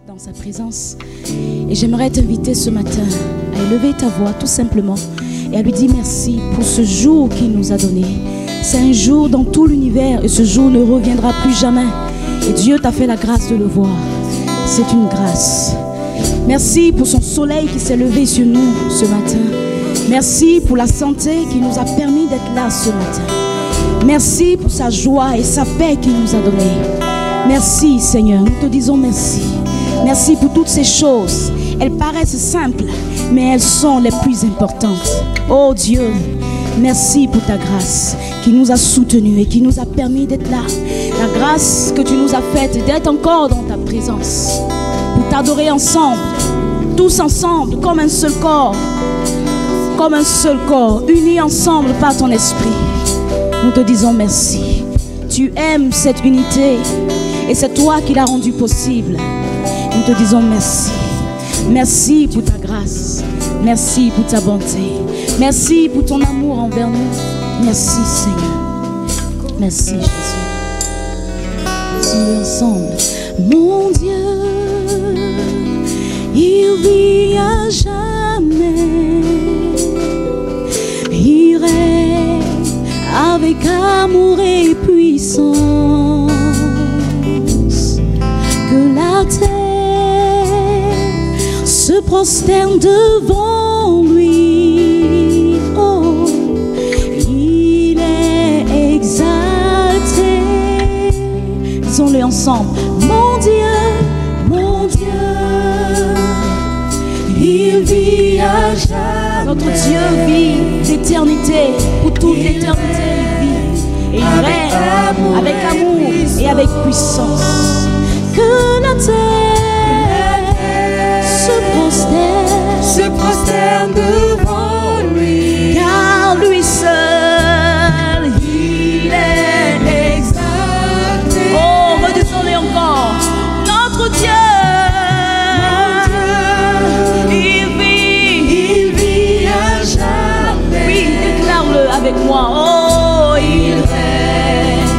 Dans sa présence. Et j'aimerais t'inviter ce matin à élever ta voix tout simplement et à lui dire merci pour ce jour qu'il nous a donné. C'est un jour dans tout l'univers et ce jour ne reviendra plus jamais. Et Dieu t'a fait la grâce de le voir. C'est une grâce. Merci pour son soleil qui s'est levé sur nous ce matin. Merci pour la santé qui nous a permis d'être là ce matin. Merci pour sa joie et sa paix qu'il nous a donné. Merci Seigneur, nous te disons merci. Merci pour toutes ces choses. Elles paraissent simples, mais elles sont les plus importantes. Oh Dieu, merci pour ta grâce qui nous a soutenus et qui nous a permis d'être là. La grâce que tu nous as faite d'être encore dans ta présence. Pour t'adorer ensemble, tous ensemble, comme un seul corps. Comme un seul corps, unis ensemble par ton esprit. Nous te disons merci. Tu aimes cette unité et c'est toi qui l'as rendue possible. Nous te disons merci. Merci pour ta grâce. Merci pour ta bonté. Merci pour ton amour envers nous. Merci Seigneur. Merci Jésus. Disons-le ensemble. Mon Dieu, il vit à jamais. Il règne avec amour et puissance. Que la terre se prosterne devant lui. Oh, il est exalté. Disons-le ensemble. Mon Dieu, il vit à jamais. Notre Dieu vit d'éternité, pour toute l'éternité il vit. Et il règne avec amour et avec puissance. Que la terre se prosterne devant lui. Car lui seul, il est exalté. Oh, redescendez encore. Notre Dieu, il vit à jamais. Oui, déclare-le avec moi. Oh, il règne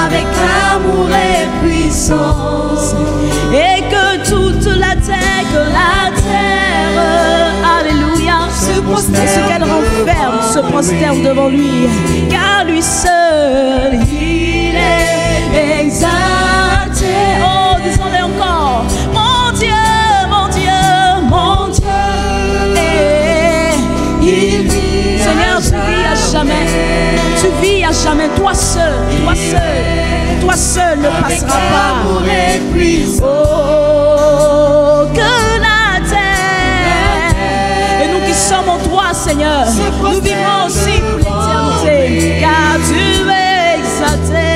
avec amour et puissance. Et que toute la terre, alléluia, et ce qu'elle renferme se prosterne devant lui. Car lui seul, il est exalté. Oh, disons-le encore. Mon Dieu, il vit. Seigneur, tu vis à jamais. Tu vis à jamais. Toi seul ne passera pas. Oh, que la terre, et nous qui sommes en toi, Seigneur, nous vivrons aussi pour l'éternité, car tu es exalté.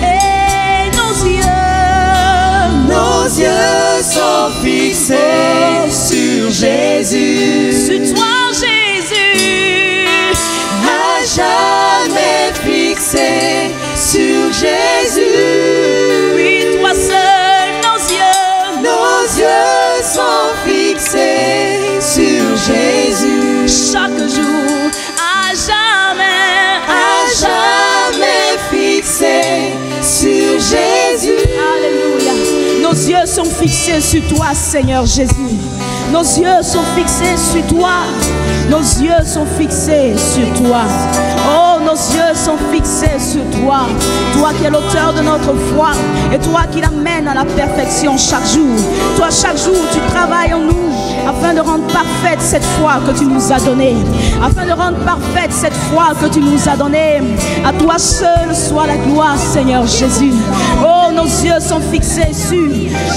Et nos yeux sont fixés sur Jésus. Sur toi, Jésus, à jamais fixé sur Jésus. Oui, toi seul, nos yeux sont fixés sur Jésus. Chaque jour, à jamais fixé sur Jésus. Alléluia. Nos yeux sont fixés sur toi, Seigneur Jésus. Nos yeux sont fixés sur toi. Nos yeux sont fixés sur toi. Oh, nos yeux sont fixés sur toi. Toi qui es l'auteur de notre foi et toi qui l'amènes à la perfection chaque jour. Toi, chaque jour, tu travailles en nous afin de rendre parfaite cette foi que tu nous as donnée. Afin de rendre parfaite cette foi que tu nous as donnée. À toi seul soit la gloire, Seigneur Jésus. Oh, nos yeux sont fixés sur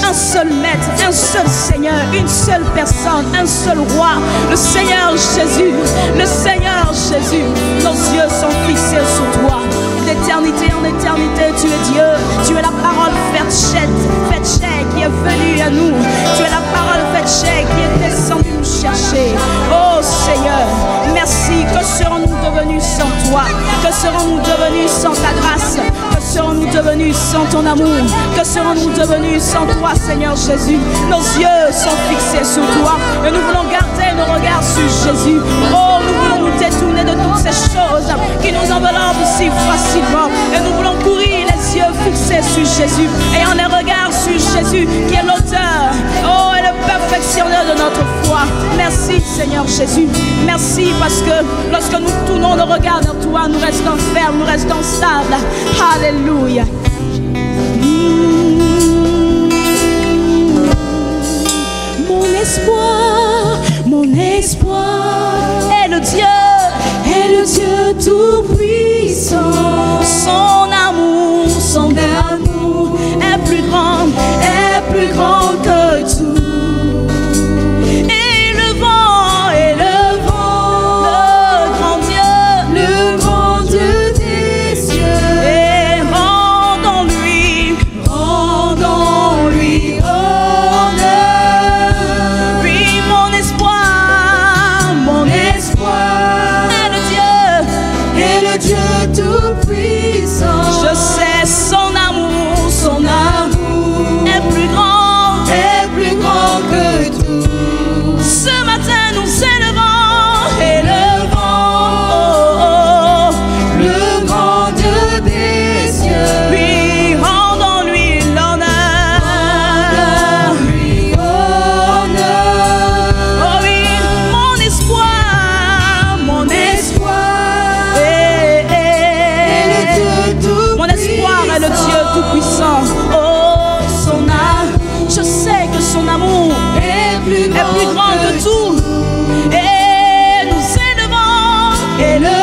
un seul maître, un seul Seigneur, une seule personne, un seul roi, le Seigneur Jésus, le Seigneur Jésus. Nos yeux sont fixés sur toi. D'éternité en éternité, tu es Dieu. Tu es la parole faite chair qui est venue à nous. Tu es la parole faite chair qui est descendue nous chercher. Oh Seigneur, merci. Que serons-nous devenus sans toi? Que serons-nous devenus sans ta grâce? Que serons-nous devenus sans ton amour? Que serons-nous devenus sans toi, Seigneur Jésus? Nos yeux sont fixés sur toi et nous voulons garder nos regards sur Jésus. Oh, nous voulons nous détourner de toutes ces choses qui nous enveloppent si facilement et nous voulons courir les yeux fixés sur Jésus, ayant les regards sur Jésus, qui est l'auteur, et le perfectionneur de notre foi. Merci Seigneur Jésus. Merci parce que lorsque nous tournons le regard vers toi, nous restons fermes, nous restons stables. Alléluia. Mon espoir est le Dieu tout-puissant. Son amour est plus grand que tout. Et le vent, le grand Dieu des cieux. Et rendons-lui honneur. Oui, mon espoir est le Dieu tout-puissant. Je sais son amour est plus grand que tout. Ce matin nous élevons, le grand Dieu des cieux. Oui, rendons-lui l'honneur. Oh oui, mon espoir est le Dieu tout-puissant. Oh, son âme, je sais que son amour est plus grand que tout. Et nous élevons le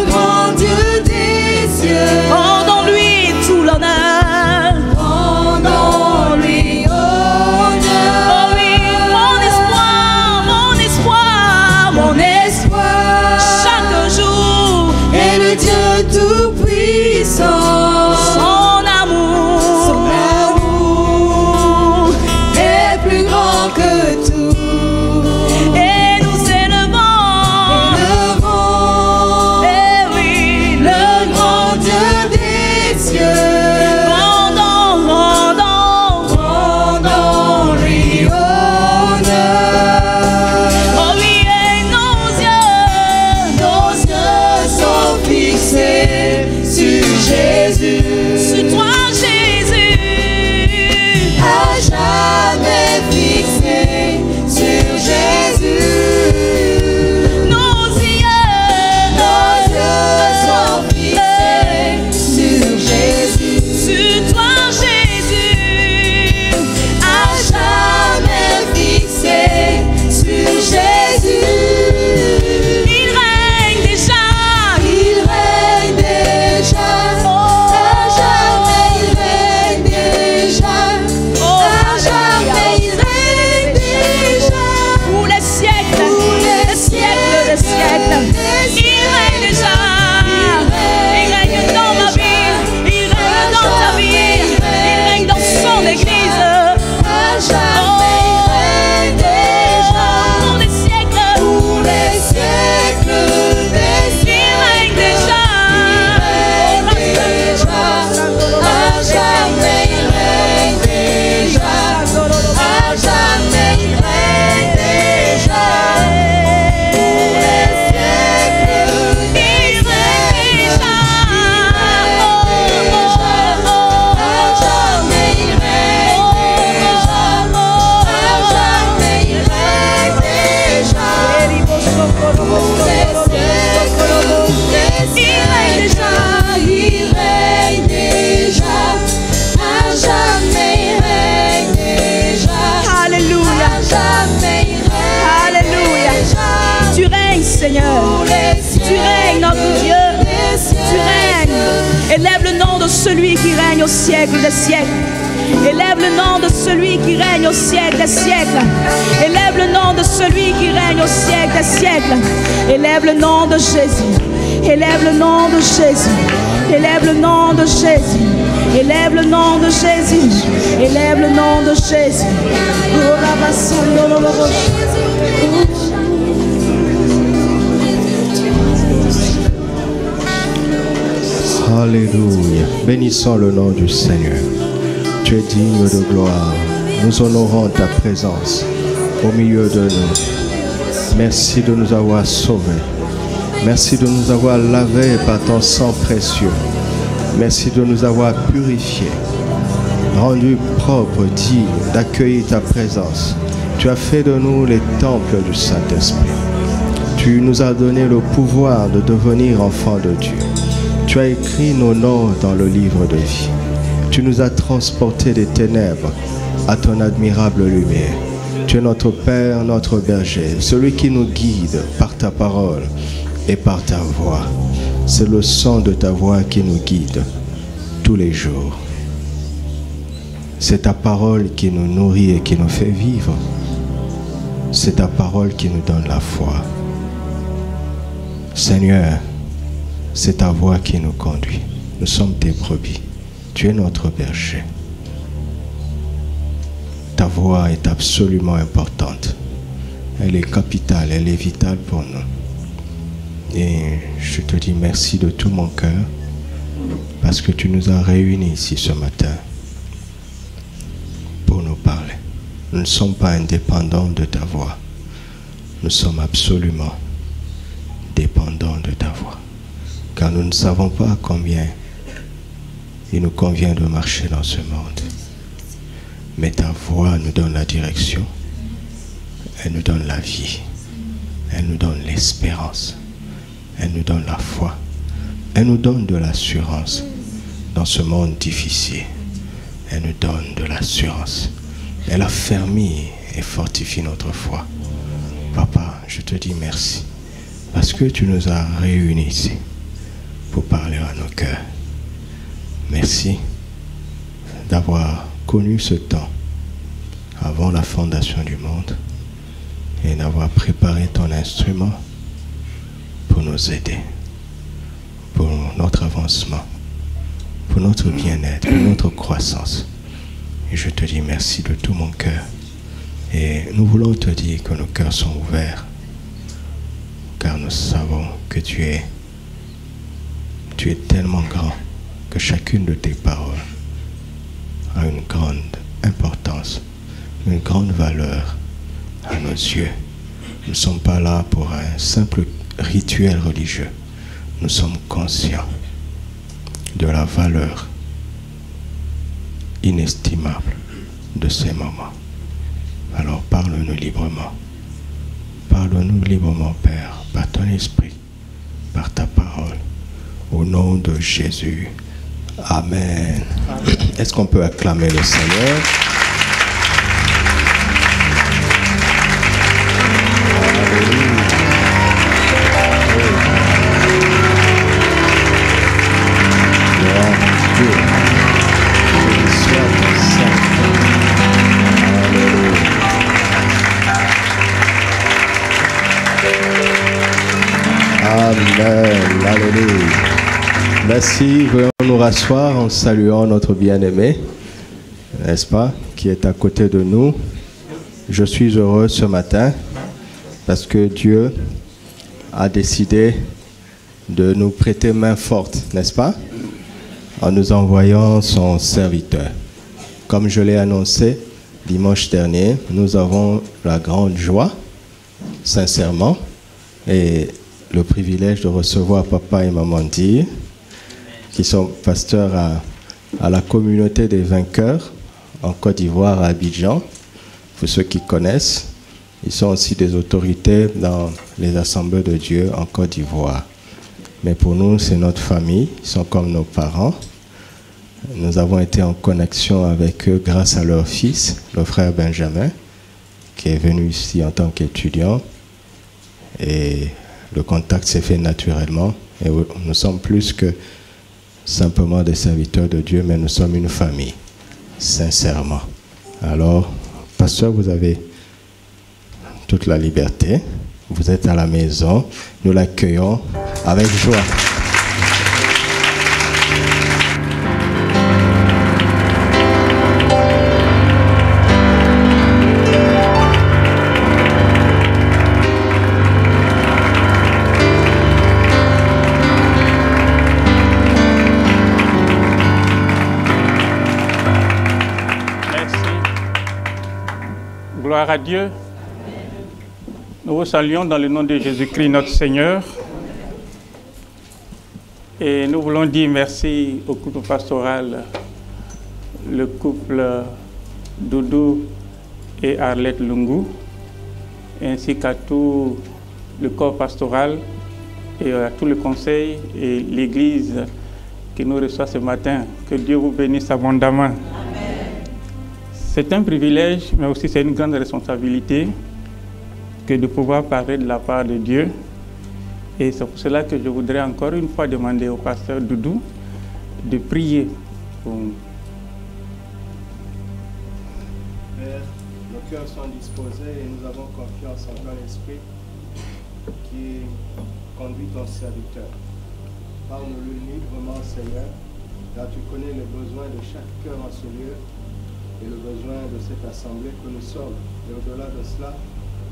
grand Dieu des cieux. Rendons-lui tout l'honneur. Oh oui, mon espoir, chaque jour est le Dieu tout-puissant. Son amour est plus grand que tout. Et nous élevons, eh oui, le grand Dieu des cieux. Rendons-lui honneur. Oh oui, et nos yeux sont fixés sur Jésus, sur toi Jésus, à jamais fixé sur Jésus. Nos yeux sont fixés sur Jésus, sur toi Jésus, à jamais fixé sur Jésus. Il règne déjà. Seigneur. Tu règnes, notre Dieu. Tu règnes. Élève le nom de celui qui règne au siècle des siècles. Élève le nom de celui qui règne au siècle des siècles. Élève le nom de celui qui règne au siècle des siècles. Élève le nom de Jésus. Élève le nom de Jésus. Élève le nom de Jésus. Élève le nom de Jésus. Élève le nom de Jésus. Alléluia. Bénissons le nom du Seigneur. Tu es digne de gloire. Nous honorons ta présence au milieu de nous. Merci de nous avoir sauvés. Merci de nous avoir lavés par ton sang précieux. Merci de nous avoir purifiés, rendus propres, dignes d'accueillir ta présence. Tu as fait de nous les temples du Saint-Esprit. Tu nous as donné le pouvoir de devenir enfants de Dieu. Tu as écrit nos noms dans le livre de vie. Tu nous as transportés des ténèbres à ton admirable lumière. Tu es notre Père, notre berger, celui qui nous guide par ta parole et par ta voix. C'est le son de ta voix qui nous guide tous les jours. C'est ta parole qui nous nourrit et qui nous fait vivre. C'est ta parole qui nous donne la foi. Seigneur, c'est ta voix qui nous conduit. Nous sommes tes brebis. Tu es notre berger. Ta voix est absolument importante. Elle est capitale, elle est vitale pour nous. Et je te dis merci de tout mon cœur parce que tu nous as réunis ici ce matin pour nous parler. Nous ne sommes pas indépendants de ta voix. Nous sommes absolument dépendants de ta voix. Car nous ne savons pas combien il nous convient de marcher dans ce monde. Mais ta voix nous donne la direction. Elle nous donne la vie. Elle nous donne l'espérance. Elle nous donne la foi. Elle nous donne de l'assurance dans ce monde difficile. Elle nous donne de l'assurance. Elle affermit et fortifie notre foi. Papa, je te dis merci parce que tu nous as réunis ici pour parler à nos cœurs. Merci d'avoir connu ce temps avant la fondation du monde et d'avoir préparé ton instrument pour nous aider, pour notre avancement, pour notre bien-être, pour notre croissance. Et je te dis merci de tout mon cœur. Et nous voulons te dire que nos cœurs sont ouverts, car nous savons que tu es tellement grand que chacune de tes paroles a une grande importance, une grande valeur à nos yeux. Nous ne sommes pas là pour un simple rituel religieux. Nous sommes conscients de la valeur inestimable de ces moments. Alors parle-nous librement. Parle-nous librement, Père, par ton esprit, par ta parole. Au nom de Jésus. Amen. Est-ce qu'on peut acclamer le Seigneur? Amen. Alléluia. Merci. Veuillons nous rasseoir en saluant notre bien-aimé, n'est-ce pas, qui est à côté de nous. Je suis heureux ce matin parce que Dieu a décidé de nous prêter main forte, n'est-ce pas, en nous envoyant son serviteur. Comme je l'ai annoncé dimanche dernier, nous avons la grande joie, sincèrement, et le privilège de recevoir papa et maman Dir, qui sont pasteurs à la communauté des vainqueurs en Côte d'Ivoire, à Abidjan. Pour ceux qui connaissent, ils sont aussi des autorités dans les assemblées de Dieu en Côte d'Ivoire. Mais pour nous, c'est notre famille, ils sont comme nos parents. Nous avons été en connexion avec eux grâce à leur fils, le frère Benjamin, qui est venu ici en tant qu'étudiant. Et le contact s'est fait naturellement. Et nous sommes plus que simplement des serviteurs de Dieu, mais nous sommes une famille, sincèrement. Alors, pasteur, vous avez toute la liberté. Vous êtes à la maison. Nous l'accueillons avec joie. Gloire à Dieu. Nous vous saluons dans le nom de Jésus-Christ, notre Seigneur. Et nous voulons dire merci au couple pastoral, le couple Doudou et Arlette Lungu, ainsi qu'à tout le corps pastoral et à tout le conseil et l'Église qui nous reçoit ce matin. Que Dieu vous bénisse abondamment. Amen. C'est un privilège, mais aussi c'est une grande responsabilité que de pouvoir parler de la part de Dieu. Et c'est pour cela que je voudrais encore une fois demander au pasteur Doudou de prier pour nous. Père, nos cœurs sont disposés et nous avons confiance en ton esprit qui conduit ton serviteur. Parle-nous librement, Seigneur, car tu connais les besoins de chaque cœur en ce lieu et le besoin de cette assemblée que nous sommes. Et au-delà de cela,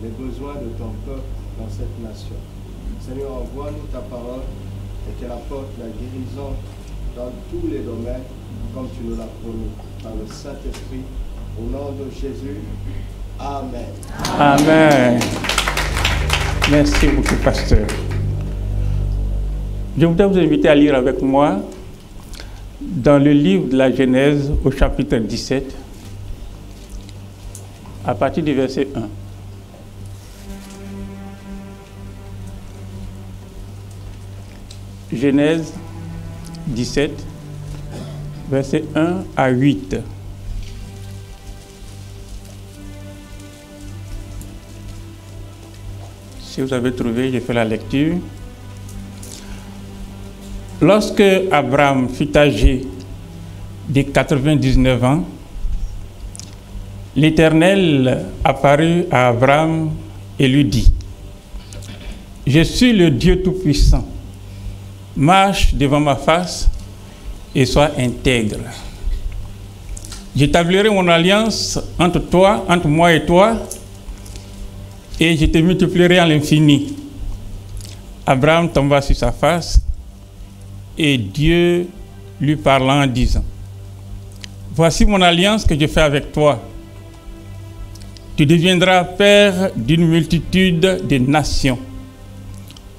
les besoins de ton peuple dans cette nation. Seigneur, envoie-nous ta parole et qu'elle apporte la guérison dans tous les domaines, comme tu nous l'as promis, par le Saint-Esprit, au nom de Jésus. Amen. Amen. Merci beaucoup, pasteur. Je voudrais vous inviter à lire avec moi dans le livre de la Genèse au chapitre 17, à partir du verset 1. Genèse 17, versets 1 à 8. Si vous avez trouvé, je fais la lecture. Lorsque Abraham fut âgé de 99 ans, l'Éternel apparut à Abraham et lui dit: « Je suis le Dieu Tout-Puissant. Marche devant ma face et sois intègre. J'établirai mon alliance entre moi et toi, et je te multiplierai à l'infini. » Abraham tomba sur sa face, et Dieu lui parla en disant: « Voici mon alliance que je fais avec toi. Tu deviendras père d'une multitude de nations.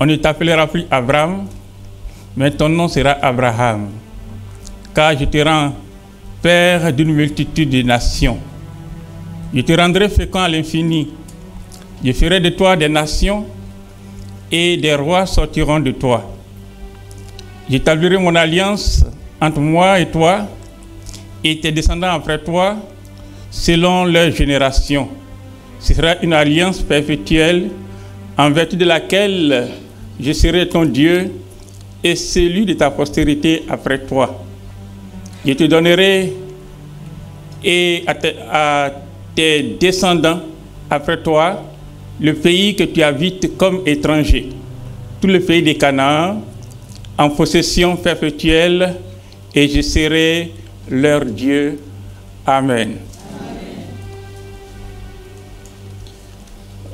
On ne t'appellera plus Abraham, mais ton nom sera Abraham, car je te rends père d'une multitude de nations. Je te rendrai fécond à l'infini. Je ferai de toi des nations, et des rois sortiront de toi. J'établirai mon alliance entre moi et toi, et tes descendants après toi, selon leur génération. Ce sera une alliance perpétuelle, en vertu de laquelle je serai ton Dieu, et celui de ta postérité après toi. Je te donnerai et à tes descendants après toi le pays que tu habites comme étranger, tout le pays de Canaan, en possession perpétuelle, et je serai leur Dieu. Amen.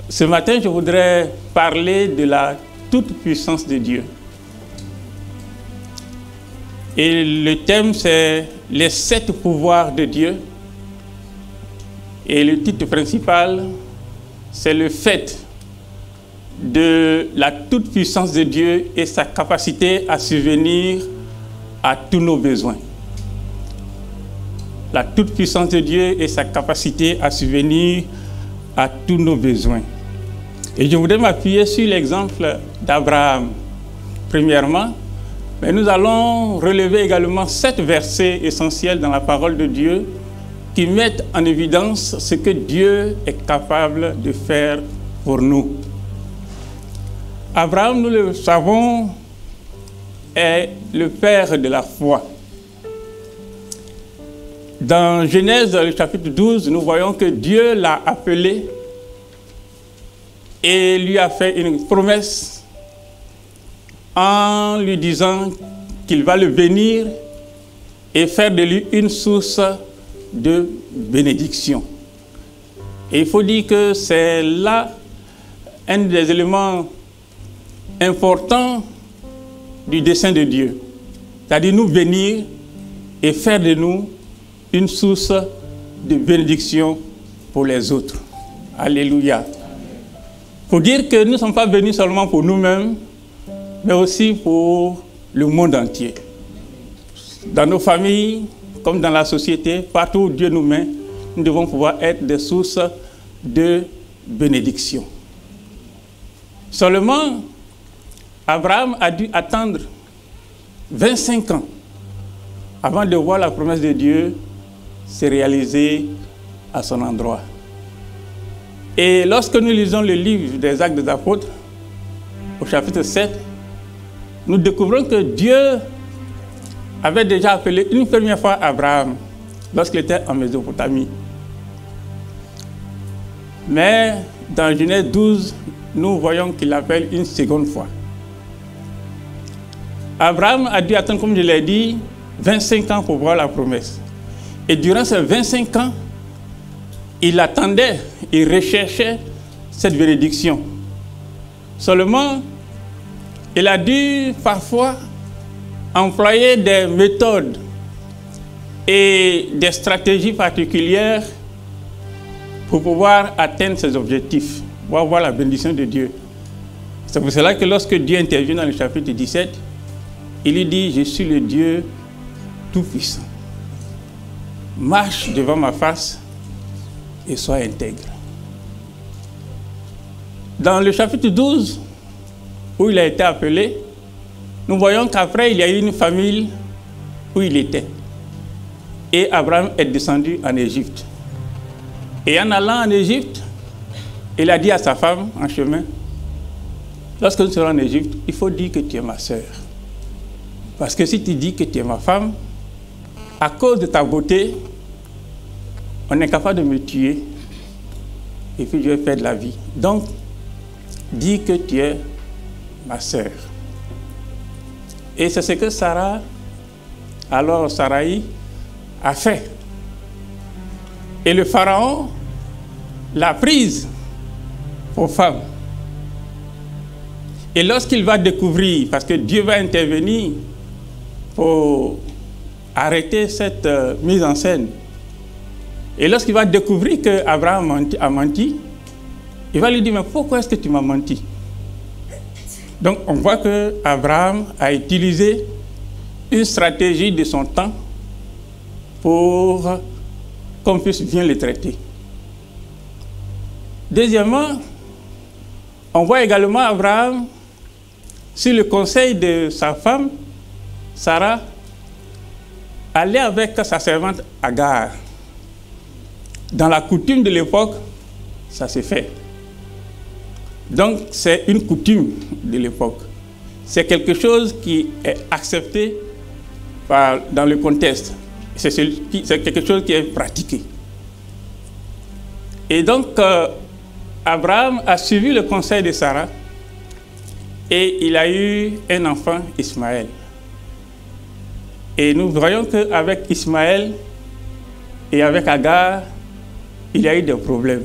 Ce matin, je voudrais parler de la toute-puissance de Dieu. Et le thème, c'est les 7 pouvoirs de Dieu. Et le titre principal, c'est le fait de la toute-puissance de Dieu et sa capacité à subvenir à tous nos besoins. La toute-puissance de Dieu et sa capacité à subvenir à tous nos besoins. Et je voudrais m'appuyer sur l'exemple d'Abraham, premièrement. Mais nous allons relever également 7 versets essentiels dans la parole de Dieu qui mettent en évidence ce que Dieu est capable de faire pour nous. Abraham, nous le savons, est le père de la foi. Dans Genèse, le chapitre 12, nous voyons que Dieu l'a appelé et lui a fait une promesse en lui disant qu'il va le bénir et faire de lui une source de bénédiction. Et il faut dire que c'est là un des éléments importants du dessein de Dieu, c'est-à-dire nous bénir et faire de nous une source de bénédiction pour les autres. Alléluia. Il faut dire que nous ne sommes pas venus seulement pour nous-mêmes, mais aussi pour le monde entier. Dans nos familles, comme dans la société, partout où Dieu nous met, nous devons pouvoir être des sources de bénédiction. Seulement, Abraham a dû attendre 25 ans avant de voir la promesse de Dieu se réaliser à son endroit. Et lorsque nous lisons le livre des Actes des Apôtres, au chapitre 7, nous découvrons que Dieu avait déjà appelé une première fois Abraham lorsqu'il était en Mésopotamie. Mais dans Genèse 12, nous voyons qu'il l'appelle une seconde fois. Abraham a dû attendre, comme je l'ai dit, 25 ans pour voir la promesse. Et durant ces 25 ans, il attendait, il recherchait cette bénédiction. Seulement, il a dû parfois employer des méthodes et des stratégies particulières pour pouvoir atteindre ses objectifs, pour avoir la bénédiction de Dieu. C'est pour cela que lorsque Dieu intervient dans le chapitre 17, il lui dit « Je suis le Dieu Tout-Puissant. Marche devant ma face et sois intègre. » Dans le chapitre 12, où il a été appelé, nous voyons qu'après, il y a eu une famille où il était. Et Abraham est descendu en Égypte. Et en allant en Égypte, il a dit à sa femme en chemin, lorsque nous serons en Égypte, il faut dire que tu es ma sœur. Parce que si tu dis que tu es ma femme, à cause de ta beauté, on est capable de me tuer et puis je vais perdre la vie. Donc, dis que tu es ma sœur. Et c'est ce que Sarah, alors Sarai, a fait. Et le pharaon l'a prise pour femme. Et lorsqu'il va découvrir, parce que Dieu va intervenir pour arrêter cette mise en scène, et lorsqu'il va découvrir qu'Abraham a menti, il va lui dire, mais pourquoi est-ce que tu m'as menti? Donc on voit qu'Abraham a utilisé une stratégie de son temps pour qu'on puisse bien le traiter. Deuxièmement, on voit également Abraham, sur le conseil de sa femme, Sarah, aller avec sa servante Agar. Dans la coutume de l'époque, ça s'est fait. Donc, c'est une coutume de l'époque. C'est quelque chose qui est accepté dans le contexte. C'est quelque chose qui est pratiqué. Et donc, Abraham a suivi le conseil de Sarah et il a eu un enfant, Ismaël. Et nous voyons qu'avec Ismaël et avec Agar, il y a eu des problèmes.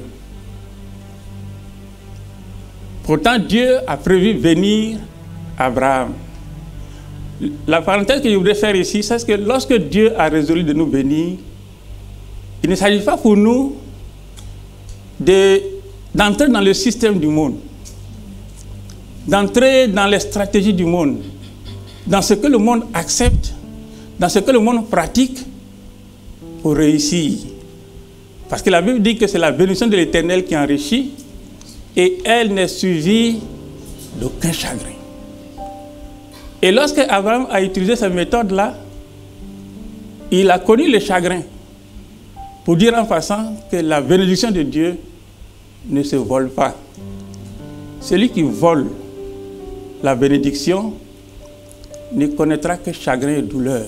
Pourtant, Dieu a prévu venir Abraham. La parenthèse que je voudrais faire ici, c'est que lorsque Dieu a résolu de nous bénir, il ne s'agit pas pour nous d'entrer dans le système du monde, d'entrer dans les stratégies du monde, dans ce que le monde accepte, dans ce que le monde pratique pour réussir. Parce que la Bible dit que c'est la bénédiction de l'Éternel qui enrichit et elle n'est suivie d'aucun chagrin. Et lorsque Abraham a utilisé cette méthode-là, il a connu le chagrin pour dire en passant que la bénédiction de Dieu ne se vole pas. Celui qui vole la bénédiction ne connaîtra que chagrin et douleur.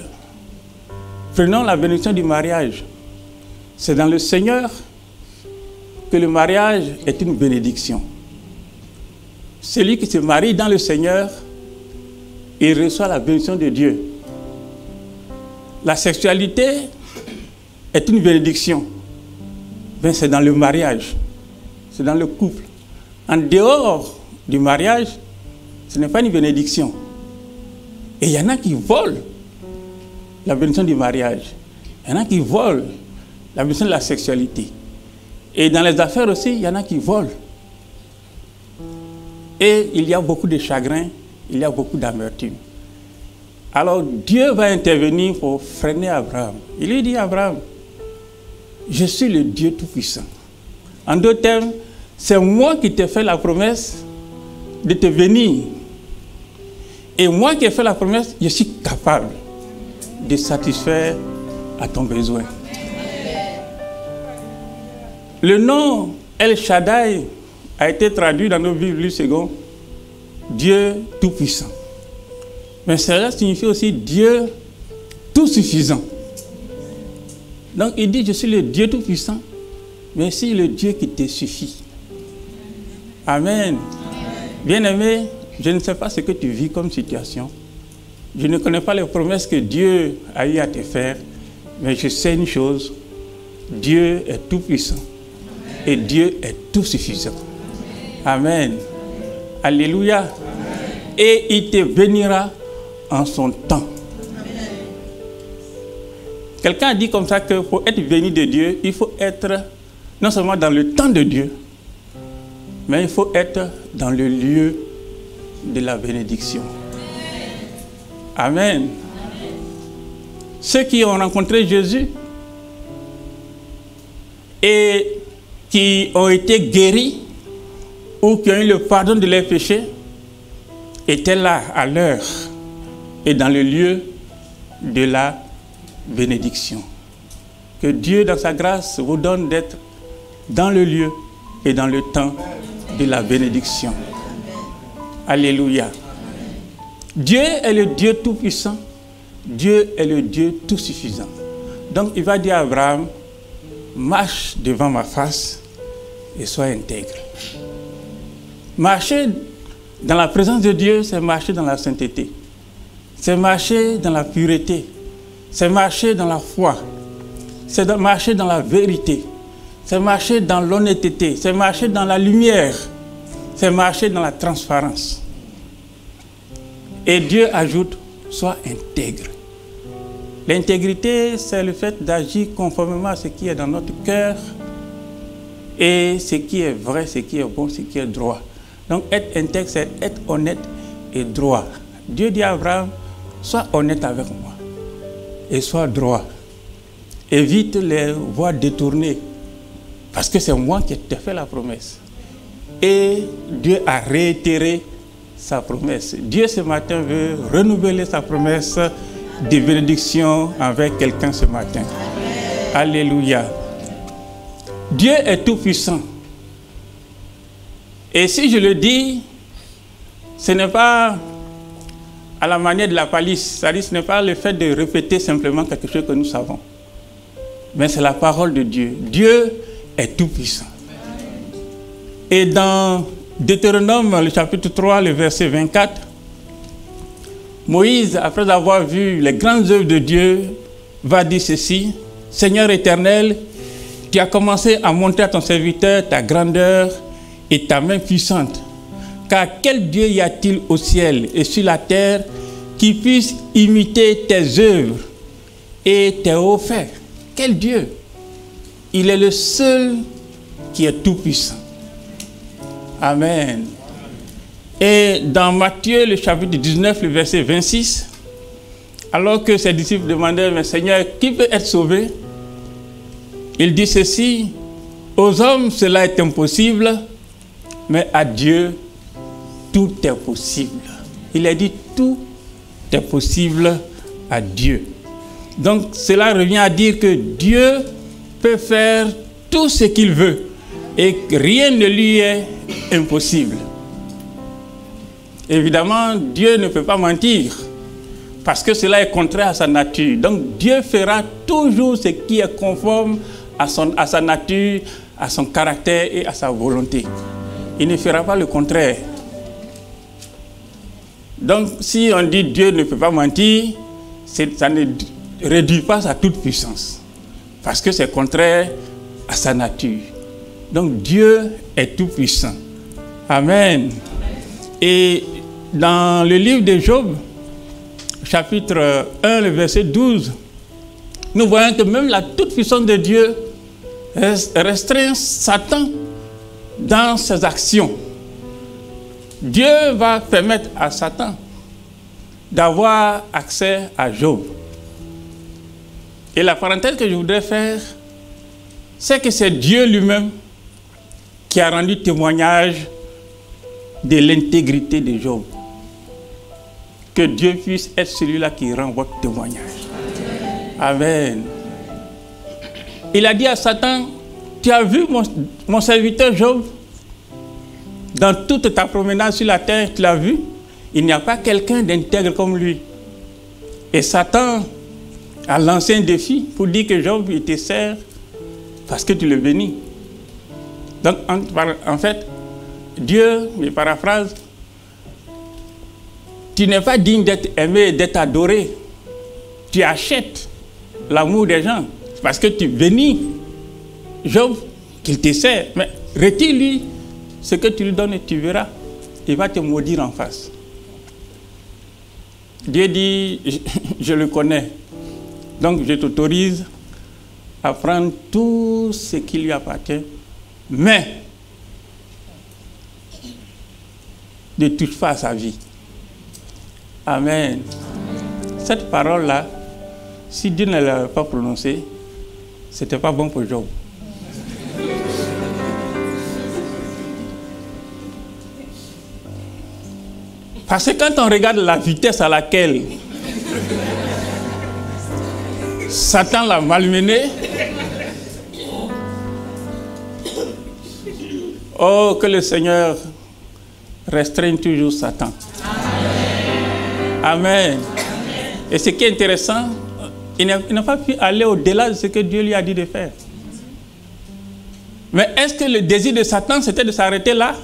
Prenons la bénédiction du mariage. C'est dans le Seigneur que le mariage est une bénédiction. Celui qui se marie dans le Seigneur, il reçoit la bénédiction de Dieu. La sexualité est une bénédiction. Mais c'est dans le mariage, c'est dans le couple. En dehors du mariage, ce n'est pas une bénédiction. Et il y en a qui volent la bénédiction du mariage. Il y en a qui volent la bénédiction de la sexualité. Et dans les affaires aussi, il y en a qui volent. Et il y a beaucoup de chagrin, il y a beaucoup d'amertume. Alors Dieu va intervenir pour freiner Abraham. Il lui dit, Abraham, je suis le Dieu Tout-Puissant. En d'autres termes, c'est moi qui t'ai fait la promesse de te bénir. Et moi qui ai fait la promesse, je suis capable de satisfaire à ton besoin. Le nom El Shaddai a été traduit dans nos Bibles secondes, Dieu Tout-Puissant. Mais cela signifie aussi Dieu Tout-Suffisant. Donc il dit, je suis le Dieu Tout-Puissant, mais c'est le Dieu qui te suffit. Amen. Bien-aimé, je ne sais pas ce que tu vis comme situation. Je ne connais pas les promesses que Dieu a eu à te faire, mais je sais une chose, Dieu est tout-puissant et Dieu est tout-suffisant. Amen. Alléluia. Amen. Et il te bénira en son temps. Quelqu'un a dit comme ça que pour être béni de Dieu, il faut être non seulement dans le temps de Dieu, mais il faut être dans le lieu de la bénédiction. Amen. Amen. Ceux qui ont rencontré Jésus et qui ont été guéris ou qui ont eu le pardon de leurs péchés étaient là à l'heure et dans le lieu de la bénédiction. Que Dieu, dans sa grâce, vous donne d'être dans le lieu et dans le temps de la bénédiction. Alléluia. Dieu est le Dieu tout-puissant. Dieu est le Dieu tout-suffisant. Donc il va dire à Abraham, marche devant ma face et sois intègre. Marcher dans la présence de Dieu, c'est marcher dans la sainteté. C'est marcher dans la pureté. C'est marcher dans la foi. C'est marcher dans la vérité. C'est marcher dans l'honnêteté. C'est marcher dans la lumière. C'est marcher dans la transparence. Et Dieu ajoute, sois intègre. L'intégrité, c'est le fait d'agir conformément à ce qui est dans notre cœur et ce qui est vrai, ce qui est bon, ce qui est droit. Donc être intègre, c'est être honnête et droit. Dieu dit à Abraham, sois honnête avec moi et sois droit. Évite les voies détournées parce que c'est moi qui t'ai fait la promesse. Et Dieu a réitéré sa promesse. Dieu ce matin veut renouveler sa promesse de bénédiction avec quelqu'un ce matin. Amen. Alléluia. Dieu est tout puissant. Et si je le dis, ce n'est pas à la manière de la palisse, c'est-à-dire ce n'est pas le fait de répéter simplement quelque chose que nous savons. Mais c'est la parole de Dieu. Dieu est tout puissant. Et dans Deutéronome, le chapitre 3, le verset 24, Moïse, après avoir vu les grandes œuvres de Dieu, va dire ceci, « Seigneur éternel, tu as commencé à montrer à ton serviteur ta grandeur et ta main puissante. Car quel Dieu y a-t-il au ciel et sur la terre qui puisse imiter tes œuvres et tes hauts faits? Quel Dieu? Il est le seul qui est tout-puissant. » Amen. Et dans Matthieu, le chapitre 19, le verset 26, alors que ses disciples demandaient, mais Seigneur, qui peut être sauvé? Il dit ceci, aux hommes cela est impossible, mais à Dieu tout est possible. Il a dit tout est possible à Dieu. Donc cela revient à dire que Dieu peut faire tout ce qu'il veut et que rien ne lui est impossible. Évidemment, Dieu ne peut pas mentir parce que cela est contraire à sa nature. Donc Dieu fera toujours ce qui est conforme à sa nature, à son caractère et à sa volonté. Il ne fera pas le contraire. Donc si on dit Dieu ne peut pas mentir, ça ne réduit pas sa toute puissance parce que c'est contraire à sa nature. Donc Dieu est tout puissant. Amen. Et dans le livre de Job, chapitre 1, le verset 12, nous voyons que même la toute-puissance de Dieu restreint Satan dans ses actions. Dieu va permettre à Satan d'avoir accès à Job. Et la parenthèse que je voudrais faire, c'est que c'est Dieu lui-même qui a rendu témoignage de l'intégrité de Job. Que Dieu puisse être celui-là qui rend votre témoignage. Amen. Il a dit à Satan, tu as vu mon serviteur Job? Dans toute ta promenade sur la terre, tu l'as vu? Il n'y a pas quelqu'un d'intègre comme lui. Et Satan a lancé un défi pour dire que Job, il te sert parce que tu le bénis. Donc, en fait, Dieu, je paraphrase, tu n'es pas digne d'être aimé, d'être adoré. Tu achètes l'amour des gens parce que tu bénis Job, qu'il te sert. Mais retire-lui ce que tu lui donnes et tu verras. Il va te maudire en face. Dieu dit, je le connais. Donc je t'autorise à prendre tout ce qui lui appartient. Mais ne touche pas à sa vie. Amen. Cette parole-là, si Dieu ne l'avait pas prononcée, ce n'était pas bon pour Job. Parce que quand on regarde la vitesse à laquelle Satan l'a malmené, oh, que le Seigneur restreigne toujours Satan. Amen. Amen. Et ce qui est intéressant, il n'a pas pu aller au-delà de ce que Dieu lui a dit de faire. Mais est-ce que le désir de Satan, c'était de s'arrêter là?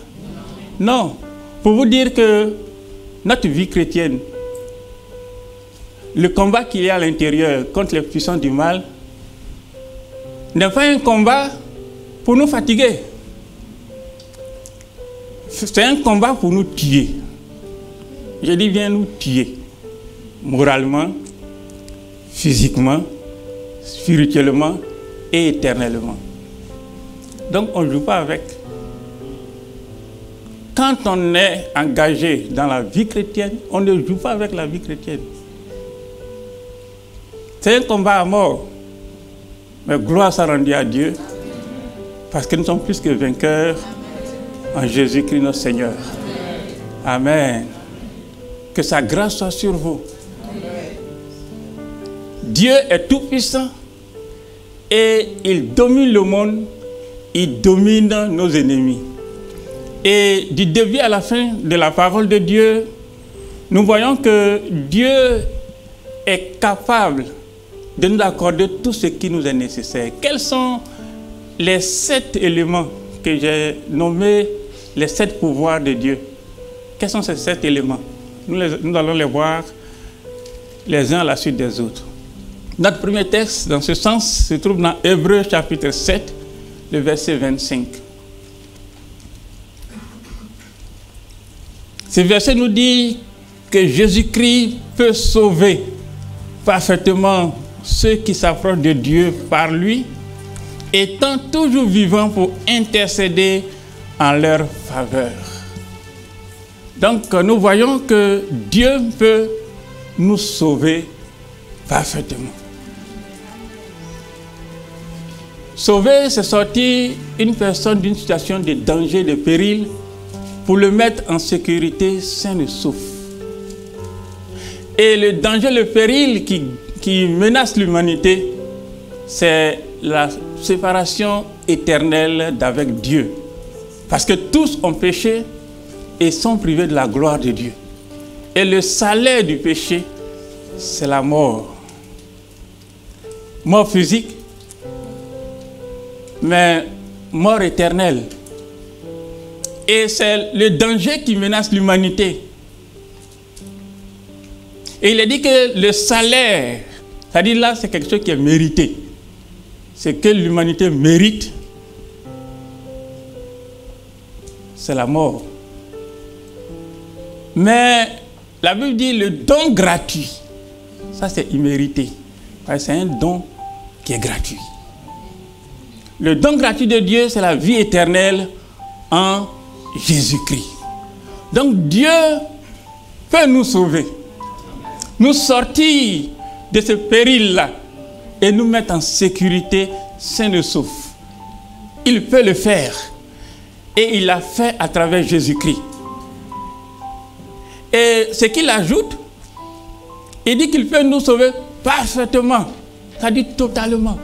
Non. Pour vous dire que notre vie chrétienne, le combat qu'il y a à l'intérieur contre les puissants du mal, n'est pas un combat pour nous fatiguer. C'est un combat pour nous tuer. Je dis bien nous tuer. Moralement, physiquement, spirituellement et éternellement. Donc on ne joue pas avec. Quand on est engagé dans la vie chrétienne, on ne joue pas avec la vie chrétienne. C'est un combat à mort. Mais gloire soit rendue à Dieu, parce que nous sommes plus que vainqueurs en Jésus-Christ notre Seigneur. Amen. Que sa grâce soit sur vous. Dieu est tout puissant et il domine le monde, il domine nos ennemis. Et du début à la fin de la parole de Dieu, nous voyons que Dieu est capable de nous accorder tout ce qui nous est nécessaire. Quels sont les 7 éléments que j'ai nommés, les 7 pouvoirs de Dieu? Quels sont ces 7 éléments? Nous allons les voir les uns à la suite des autres. Notre premier texte, dans ce sens, se trouve dans Hébreux chapitre 7, le verset 25. Ce verset nous dit que Jésus-Christ peut sauver parfaitement ceux qui s'approchent de Dieu par lui, étant toujours vivant pour intercéder en leur faveur. Donc nous voyons que Dieu peut nous sauver parfaitement. Sauver, c'est sortir une personne d'une situation de danger, de péril, pour le mettre en sécurité sain et sauf. Et le danger, le péril qui menace l'humanité, c'est la séparation éternelle d'avec Dieu. Parce que tous ont péché et sont privés de la gloire de Dieu. Et le salaire du péché, c'est la mort. Mort physique, mais mort éternelle. Et c'est le danger qui menace l'humanité. Et il est dit que le salaire, c'est-à-dire là, c'est quelque chose qui est mérité. C'est que l'humanité mérite, c'est la mort. Mais la Bible dit le don gratuit, ça c'est immérité. C'est un don qui est gratuit. Le don gratuit de Dieu, c'est la vie éternelle en Jésus-Christ. Donc Dieu peut nous sauver. nous sortir de ce péril-là et nous mettre en sécurité sain et sauf. Il peut le faire. Et il l'a fait à travers Jésus-Christ. Et ce qu'il ajoute, il dit qu'il peut nous sauver parfaitement, c'est-à-dire totalement.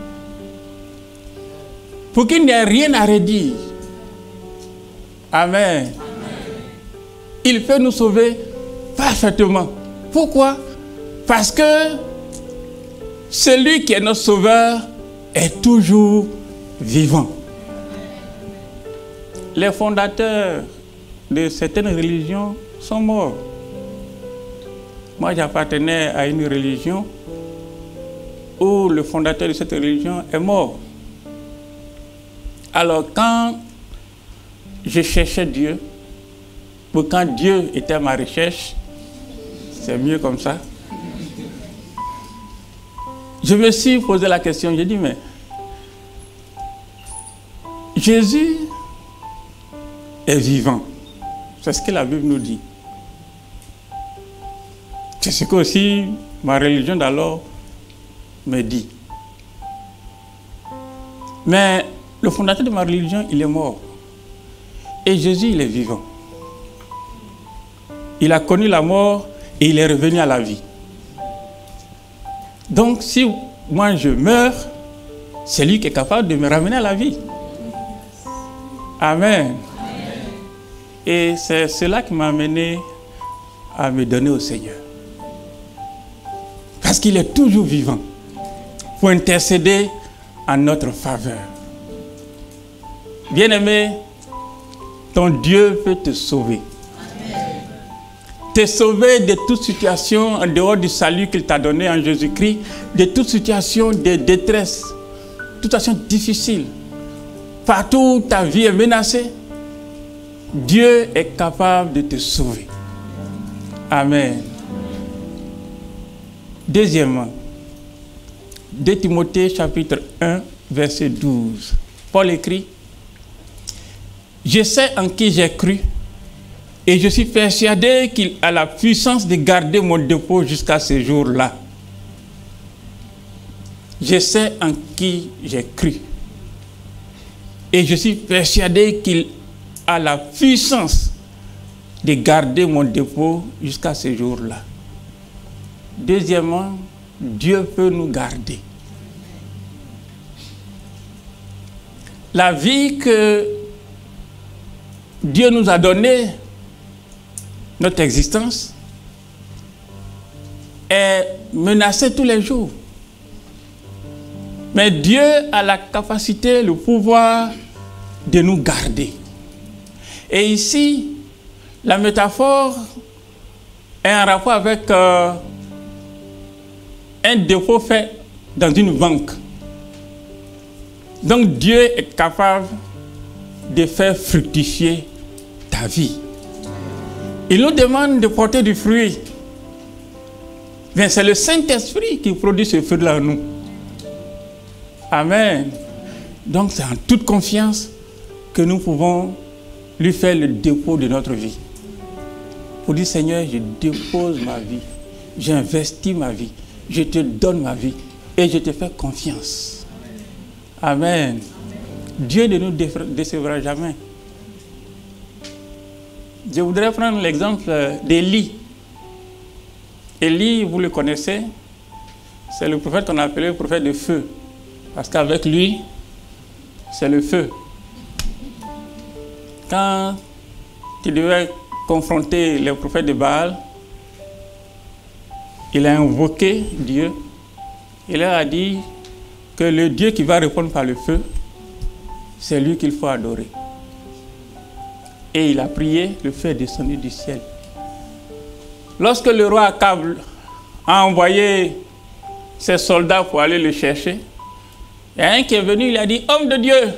Pour qu'il n'y ait rien à redire. Amen. Amen. Il peut nous sauver parfaitement. Pourquoi? Parce que celui qui est notre sauveur est toujours vivant. Les fondateurs de certaines religions sont morts. Moi, j'appartenais à une religion où le fondateur de cette religion est mort. Alors, quand je cherchais Dieu, ou quand Dieu était à ma recherche, c'est mieux comme ça, je me suis posé la question, j'ai dit, mais Jésus est vivant. C'est ce que la Bible nous dit. C'est ce que aussi ma religion d'alors me dit. Mais le fondateur de ma religion, il est mort. Et Jésus, il est vivant. Il a connu la mort et il est revenu à la vie. Donc, si moi je meurs, c'est lui qui est capable de me ramener à la vie. Amen. Et c'est cela qui m'a amené à me donner au Seigneur. Parce qu'il est toujours vivant pour intercéder en notre faveur. Bien-aimé, ton Dieu peut te sauver. Te sauver de toute situation en dehors du salut qu'il t'a donné en Jésus-Christ, de toute situation de détresse, toute situation difficile. Partout où ta vie est menacée, Dieu est capable de te sauver. Amen. Deuxièmement, 2 Timothée chapitre 1, verset 12. Paul écrit, « Je sais en qui j'ai cru et je suis persuadé qu'il a la puissance de garder mon dépôt jusqu'à ce jour-là. » Je sais en qui j'ai cru et je suis persuadé qu'il a la puissance de garder mon dépôt jusqu'à ce jour-là. Deuxièmement, Dieu peut nous garder. La vie que Dieu nous a donnée, notre existence, est menacée tous les jours. Mais Dieu a la capacité, le pouvoir de nous garder. Et ici, la métaphore est en rapport avec un dépôt fait dans une banque. Donc Dieu est capable de faire fructifier ta vie. Il nous demande de porter du fruit. Mais c'est le Saint-Esprit qui produit ce fruit-là en nous. Amen. Donc c'est en toute confiance que nous pouvons lui faire le dépôt de notre vie. Pour dire, Seigneur, je dépose ma vie, j'investis ma vie, je te donne ma vie et je te fais confiance. Amen. Dieu ne nous décevra jamais. Je voudrais prendre l'exemple d'Élie. Élie, vous le connaissez, c'est le prophète qu'on appelait le prophète de feu. Parce qu'avec lui, c'est le feu. Quand il devait confronter les prophètes de Baal, il a invoqué Dieu. Il leur a dit que le Dieu qui va répondre par le feu, c'est lui qu'il faut adorer. Et il a prié, le feu est descendu du ciel. Lorsque le roi Akab a envoyé ses soldats pour aller le chercher, il y a un qui est venu, il a dit, homme de Dieu,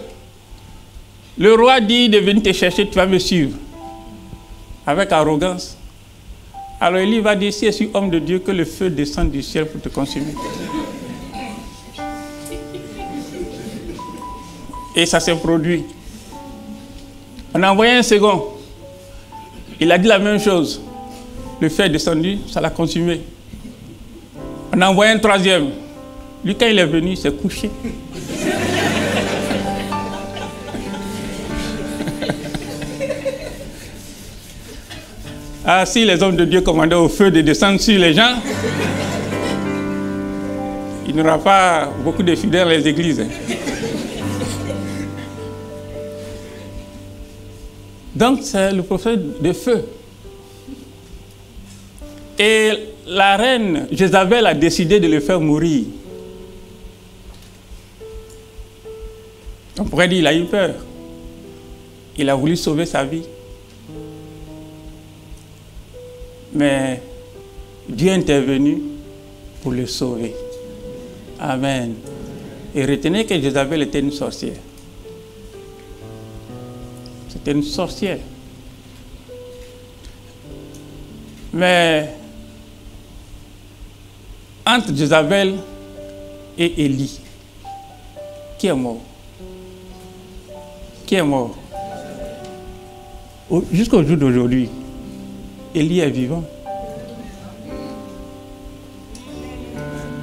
le roi dit de venir te chercher, tu vas me suivre. Avec arrogance. Alors Élie va dire, si je suis homme de Dieu, que le feu descende du ciel pour te consumer. Et ça s'est produit. On a envoyé un second. Il a dit la même chose. Le feu est descendu, ça l'a consumé. On a envoyé un troisième. Lui, quand il est venu, il s'est couché. Ah, si les hommes de Dieu commandaient au feu de descendre sur les gens, il n'y aura pas beaucoup de fidèles dans les églises. Donc, c'est le prophète de feu. Et la reine Jézabel a décidé de le faire mourir. On pourrait dire qu'il a eu peur. Il a voulu sauver sa vie. Mais Dieu est intervenu pour le sauver. Amen. Et retenez que Jézabel était une sorcière. C'était une sorcière. Mais entre Jézabel et Élie, qui est mort? Qui est mort? Jusqu'au jour d'aujourd'hui, Élie est vivant.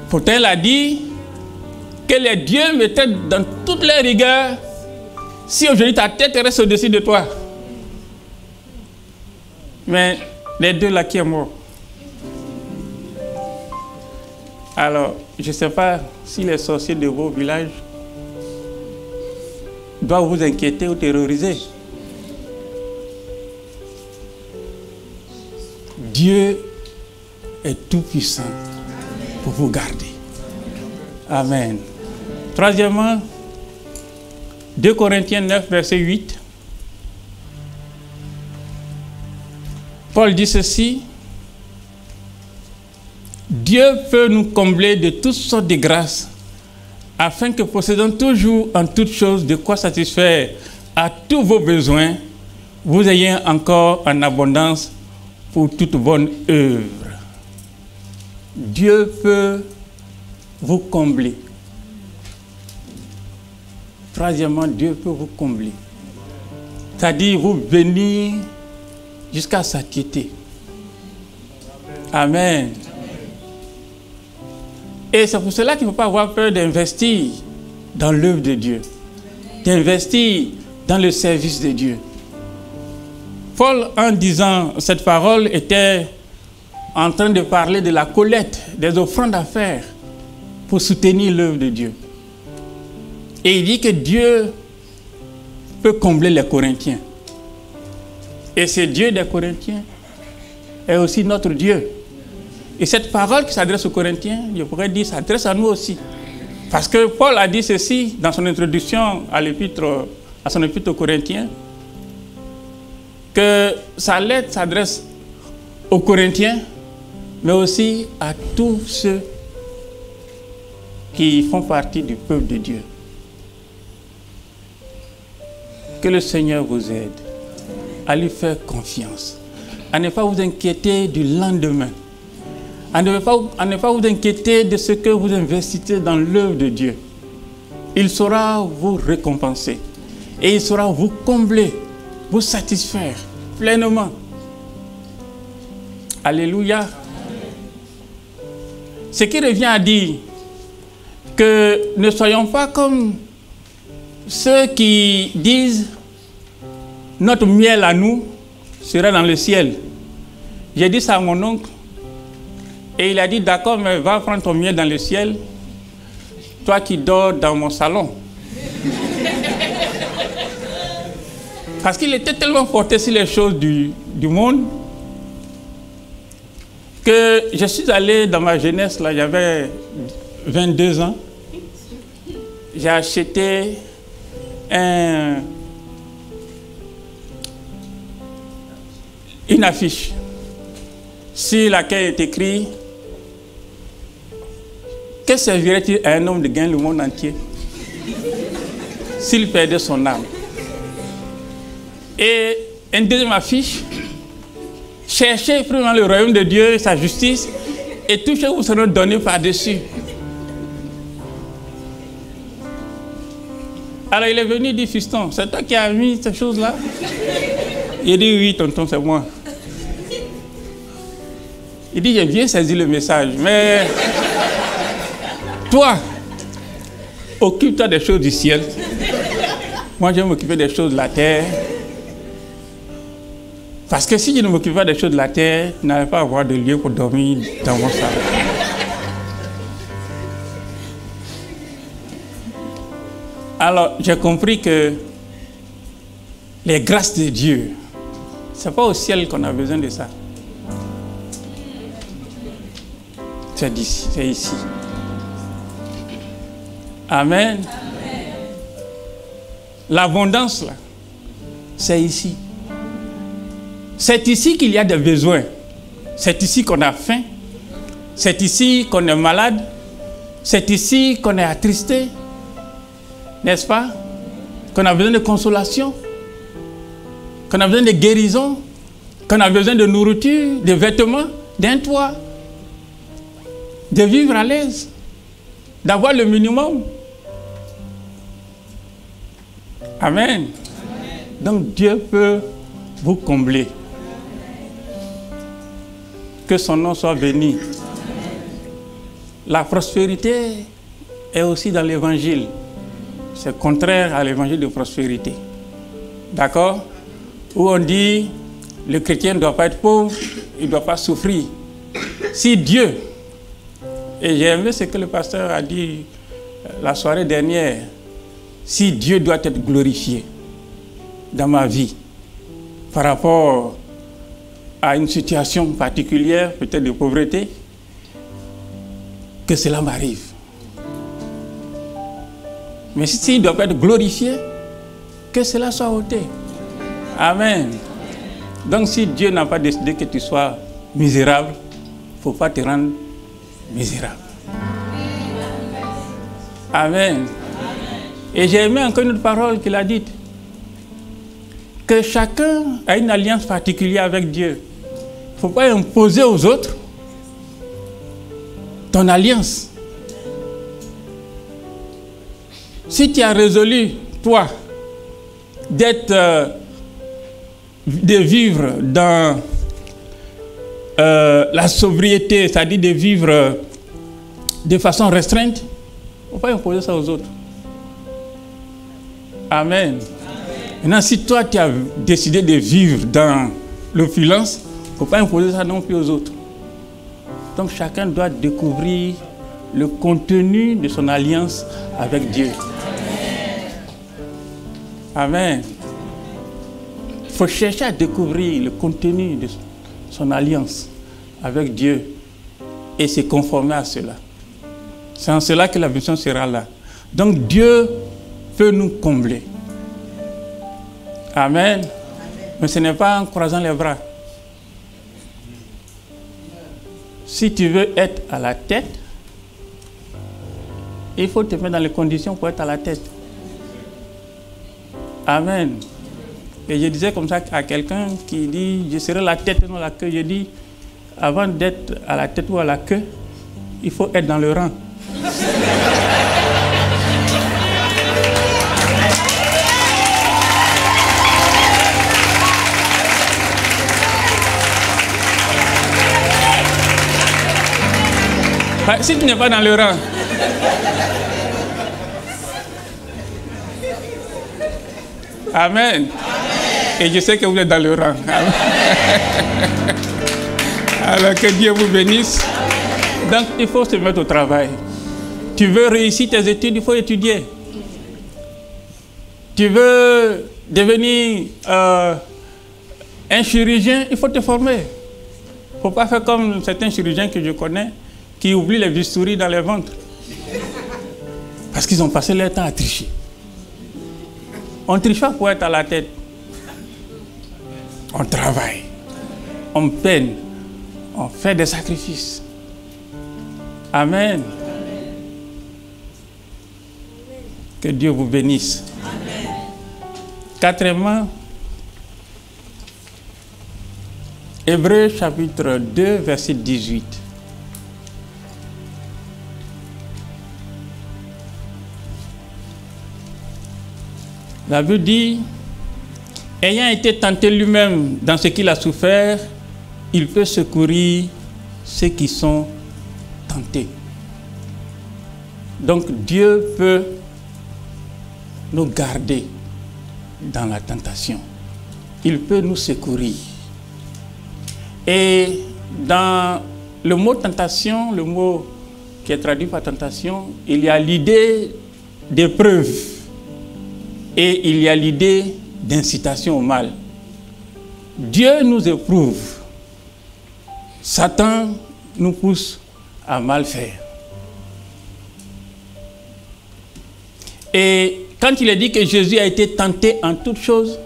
Pourtant, elle a dit que les dieux mettaient dans toutes les rigueurs si aujourd'hui ta tête reste au-dessus de toi. Mais les deux là qui est mort. Alors, je ne sais pas si les sorciers de vos villages doivent vous inquiéter ou terroriser. Dieu est tout puissant pour vous garder. Amen. Troisièmement, 2 Corinthiens 9, verset 8. Paul dit ceci: Dieu peut nous combler de toutes sortes de grâces, afin que possédant toujours en toutes choses de quoi satisfaire à tous vos besoins, vous ayez encore en abondance pour toute bonne œuvre. Dieu peut vous combler. Troisièmement, Dieu peut vous combler. C'est-à-dire vous venir jusqu'à satiété. Amen. Et c'est pour cela qu'il ne faut pas avoir peur d'investir dans l'œuvre de Dieu, d'investir dans le service de Dieu. Paul, en disant cette parole, était en train de parler de la collecte, des offrandes à faire pour soutenir l'œuvre de Dieu. Et il dit que Dieu peut combler les Corinthiens. Et ce Dieu des Corinthiens est aussi notre Dieu. Et cette parole qui s'adresse aux Corinthiens, je pourrais dire, s'adresse à nous aussi. Parce que Paul a dit ceci dans son introduction à son épître aux Corinthiens, que sa lettre s'adresse aux Corinthiens, mais aussi à tous ceux qui font partie du peuple de Dieu. Que le Seigneur vous aide à lui faire confiance, à ne pas vous inquiéter du lendemain, à ne pas vous inquiéter de ce que vous investissez dans l'œuvre de Dieu. Il saura vous récompenser et il saura vous combler, vous satisfaire pleinement. Alléluia. Ce qui revient à dire que ne soyons pas comme ceux qui disent notre miel à nous sera dans le ciel. J'ai dit ça à mon oncle et il a dit d'accord, mais va prendre ton miel dans le ciel, toi qui dors dans mon salon. Parce qu'il était tellement porté sur les choses du monde que je suis allé dans ma jeunesse, là j'avais 22 ans, j'ai acheté une affiche sur laquelle est écrit: que servirait-il à un homme de gagner le monde entier s'il perdait son âme? Et une deuxième affiche: cherchez premièrement le royaume de Dieu et sa justice, et tout ce vous sera donné par-dessus. Alors il est venu dire: fiston, c'est toi qui as mis ces choses-là? Il dit: oui, tonton, c'est moi. Il dit: j'ai bien saisi le message, mais Toi, occupe-toi des choses du ciel. Moi, je vais m'occuper des choses de la terre. Parce que si je ne m'occupe pas des choses de la terre, je n'allais pas avoir de lieu pour dormir dans mon salon. Alors, j'ai compris que les grâces de Dieu, ce n'est pas au ciel qu'on a besoin de ça. C'est d'ici, c'est ici. Amen. L'abondance, là, c'est ici. C'est ici qu'il y a des besoins. C'est ici qu'on a faim. C'est ici qu'on est malade. C'est ici qu'on est attristé. N'est-ce pas? Qu'on a besoin de consolation. Qu'on a besoin de guérison. Qu'on a besoin de nourriture, de vêtements, d'un toit. De vivre à l'aise. D'avoir le minimum. Amen. Donc Dieu peut vous combler. Que son nom soit béni. La prospérité est aussi dans l'évangile. C'est contraire à l'évangile de prospérité. D'accord? Où on dit, le chrétien ne doit pas être pauvre, il ne doit pas souffrir. Si Dieu, et j'ai aimé ce que le pasteur a dit la soirée dernière, si Dieu doit être glorifié dans ma vie par rapport à une situation particulière, peut-être de pauvreté, que cela m'arrive. Mais s'il ne doit pas être glorifié, que cela soit ôté. Amen. Donc si Dieu n'a pas décidé que tu sois misérable, il ne faut pas te rendre misérable. Amen. Et j'ai aimé encore une autre parole qu'il a dite. Que chacun a une alliance particulière avec Dieu. Il ne faut pas imposer aux autres ton alliance. Si tu as résolu, toi, de vivre dans la sobriété, c'est-à-dire de vivre de façon restreinte, il ne faut pas imposer ça aux autres. Amen. Maintenant, si toi, tu as décidé de vivre dans l'opulence, il ne faut pas imposer ça non plus aux autres. Donc, chacun doit découvrir le contenu de son alliance avec Dieu. Amen. Il faut chercher à découvrir le contenu de son alliance avec Dieu et se conformer à cela. C'est en cela que la mission sera là. Donc, Dieu peut nous combler. Amen. Mais ce n'est pas en croisant les bras. Si tu veux être à la tête, il faut te mettre dans les conditions pour être à la tête. Amen. Et je disais comme ça à quelqu'un qui dit, je serai la tête et non la queue. Je dis, avant d'être à la tête ou à la queue, il faut être dans le rang. Si tu n'es pas dans le rang, Amen. Et je sais que vous êtes dans le rang. Alors que Dieu vous bénisse. Donc il faut se mettre au travail. Tu veux réussir tes études, il faut étudier. Tu veux devenir un chirurgien, il faut te former. Il ne faut pas faire comme certains chirurgiens que je connais qui oublient les bistouris dans les ventres. Parce qu'ils ont passé leur temps à tricher. On ne triche pas pour être à la tête. On travaille. On peine. On fait des sacrifices. Amen. Que Dieu vous bénisse. Amen. Quatrièmement, Hébreux chapitre 2, verset 18. La Bible dit, ayant été tenté lui-même dans ce qu'il a souffert, il peut secourir ceux qui sont tentés. Donc Dieu peut nous garder dans la tentation. Il peut nous secourir. Et dans le mot tentation, le mot qui est traduit par tentation, il y a l'idée d'épreuve et il y a l'idée d'incitation au mal. Dieu nous éprouve. Satan nous pousse à mal faire. Et quand il est dit que Jésus a été tenté en toutes choses,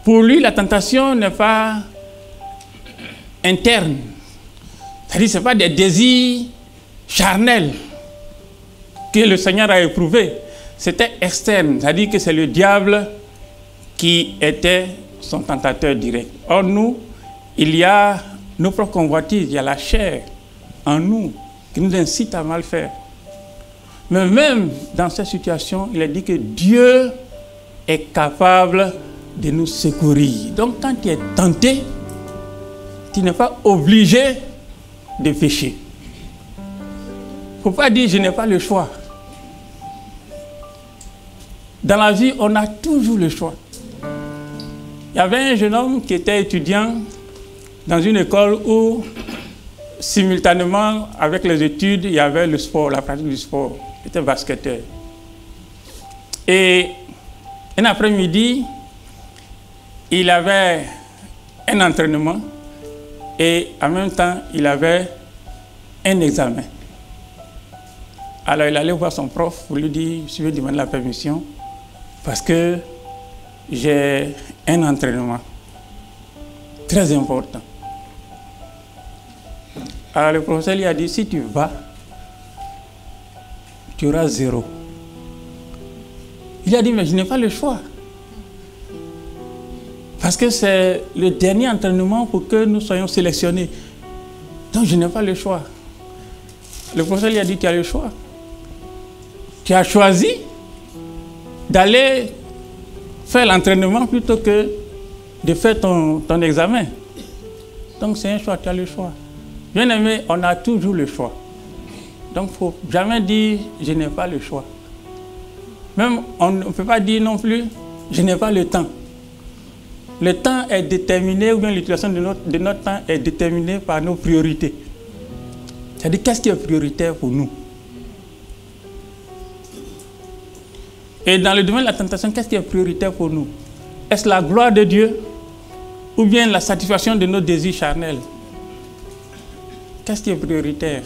pour lui, la tentation n'est pas interne. C'est-à-dire que ce n'est pas des désirs charnels que le Seigneur a éprouvés. C'était externe. C'est-à-dire que c'est le diable qui était son tentateur direct. Or, nous, il y a nos propres convoitises, il y a la chair en nous qui nous incite à mal faire. Mais même dans cette situation, il est dit que Dieu est capable de nous secourir. Donc, quand tu es tenté, tu n'es pas obligé de pécher. Il ne faut pas dire « je n'ai pas le choix ». Dans la vie, on a toujours le choix. Il y avait un jeune homme qui était étudiant dans une école où, simultanément avec les études, il y avait le sport, la pratique du sport. Il était basketteur. Et un après-midi, il avait un entraînement et en même temps, il avait un examen. Alors, il allait voir son prof pour lui dire « je vais demander la permission parce que j'ai un entraînement très important. » Alors, le professeur lui a dit « si tu vas, tu auras 0. » Il a dit « mais je n'ai pas le choix. Parce que c'est le dernier entraînement pour que nous soyons sélectionnés. Donc, je n'ai pas le choix. » Le professeur lui a dit « tu as le choix. Tu as choisi d'aller faire l'entraînement plutôt que de faire ton examen. Donc, c'est un choix, tu as le choix. » Bien aimé, on a toujours le choix. Donc, il ne faut jamais dire « je n'ai pas le choix ». Même, on ne peut pas dire non plus « je n'ai pas le temps ». Le temps est déterminé, ou bien l'utilisation de notre temps est déterminée par nos priorités. C'est-à-dire, qu'est-ce qui est prioritaire pour nous? Et dans le domaine de la tentation, qu'est-ce qui est prioritaire pour nous? Est-ce la gloire de Dieu ou bien la satisfaction de nos désirs charnels? Qu'est-ce qui est prioritaire?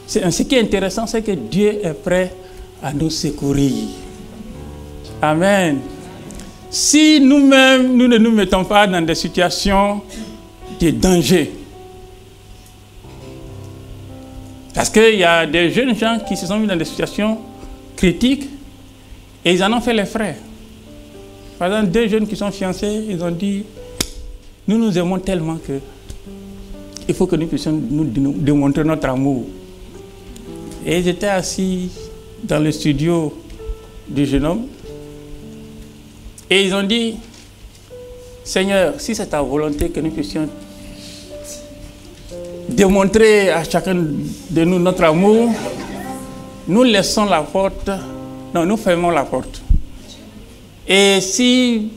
Ce qui est intéressant, c'est que Dieu est prêt à nous secourir. Amen. Si nous-mêmes, nous ne nous mettons pas dans des situations de danger, parce qu'il y a des jeunes gens qui se sont mis dans des situations critiques et ils en ont fait les frais. Par exemple, 2 jeunes qui sont fiancés, ils ont dit « nous nous aimons tellement que il faut que nous puissions nous démontrer notre amour. » Et ils étaient assis dans le studio du jeune homme et ils ont dit « Seigneur, si c'est ta volonté que nous puissions démontrer à chacun de nous notre amour, nous laissons la porte, non, nous fermons la porte. Et si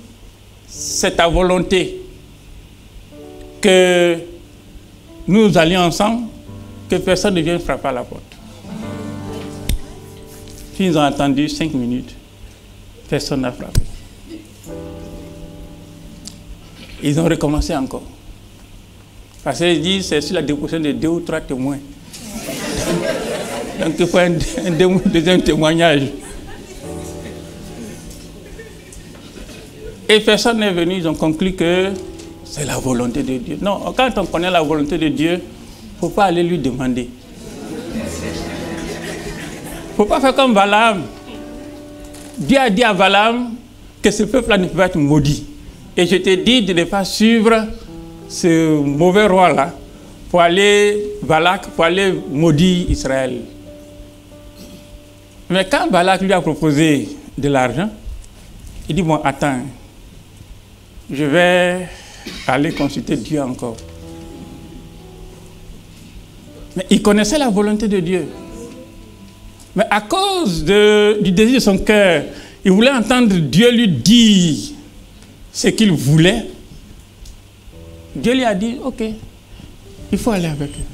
c'est ta volonté que nous allions ensemble, que personne ne vienne frapper à la porte. » Puis ils ont attendu 5 minutes, personne n'a frappé. Ils ont recommencé encore. Parce qu'ils disent c'est sur la déposition de 2 ou 3 témoins. Donc il faut un deuxième témoignage. Et personne n'est venu, ils ont conclu que c'est la volonté de Dieu. Non, quand on connaît la volonté de Dieu, il ne faut pas aller lui demander. Il ne faut pas faire comme Balaam. Dieu a dit à Balaam que ce peuple-là ne peut pas être maudit. Et je t'ai dit de ne pas suivre ce mauvais roi-là pour aller, Balak, pour aller maudire Israël. Mais quand Balak lui a proposé de l'argent, il dit, bon, attends, je vais aller consulter Dieu encore. Mais il connaissait la volonté de Dieu. Mais à cause du désir de son cœur, il voulait entendre Dieu lui dire ce qu'il voulait. Dieu lui a dit, ok, il faut aller avec eux.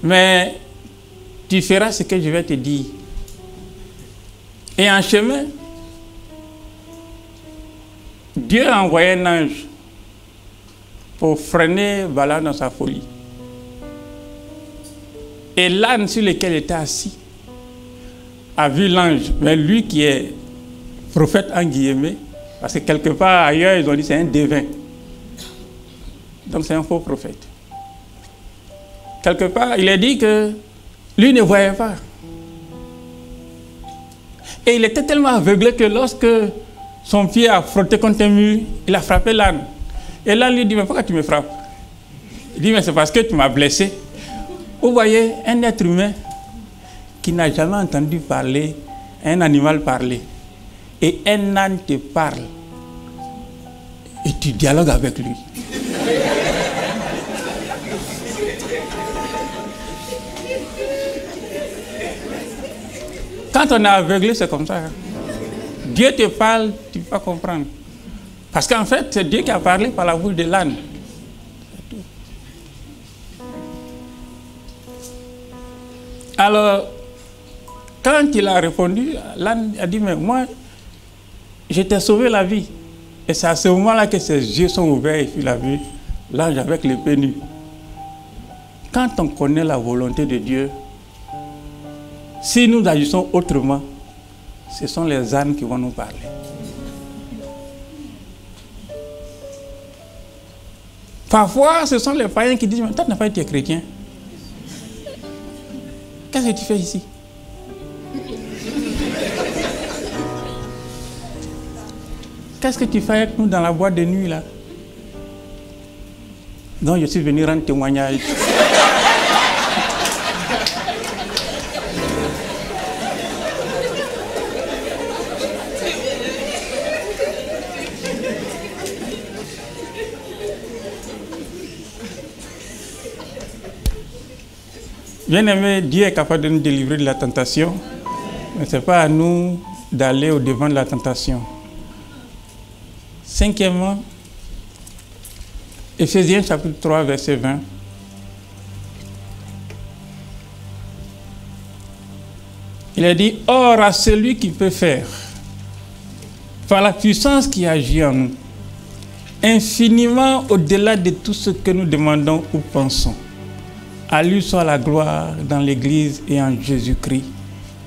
Mais tu feras ce que je vais te dire. Et en chemin, Dieu a envoyé un ange pour freiner Balaam dans sa folie. Et l'âne sur lequel il était assis a vu l'ange, mais lui qui est prophète en guillemets, parce que quelque part ailleurs ils ont dit c'est un devin. Donc c'est un faux prophète. Quelque part, il a dit que lui ne voyait pas. Et il était tellement aveuglé que lorsque son pied a frotté contre un mur, il a frappé l'âne. Et l'âne lui dit, mais pourquoi tu me frappes? Il dit, mais c'est parce que tu m'as blessé. Vous voyez, un être humain qui n'a jamais entendu parler, un animal parler, et un âne te parle, et tu dialogues avec lui. Quand on est aveuglé, c'est comme ça. Hein? Dieu te parle, tu ne peux pas comprendre. Parce qu'en fait, c'est Dieu qui a parlé par la bouche de l'âne. Alors, quand il a répondu, l'âne a dit, mais moi, je t'ai sauvé la vie. Et c'est à ce moment-là que ses yeux sont ouverts et il a vu l'ange avec l'épée nue. Quand on connaît la volonté de Dieu, si nous agissons autrement, ce sont les ânes qui vont nous parler. Parfois, ce sont les païens qui disent, mais toi, tu n'as pas été chrétien. Qu'est-ce que tu fais ici? Qu'est-ce que tu fais avec nous dans la boîte de nuit là? Donc je suis venu rendre témoignage. Bien-aimé, Dieu est capable de nous délivrer de la tentation, mais ce n'est pas à nous d'aller au-devant de la tentation. Cinquièmement, Éphésiens chapitre 3, verset 20. Il a dit, « Or à celui qui peut faire, par la puissance qui agit en nous, infiniment au-delà de tout ce que nous demandons ou pensons, à lui soit la gloire dans l'Église et en Jésus-Christ,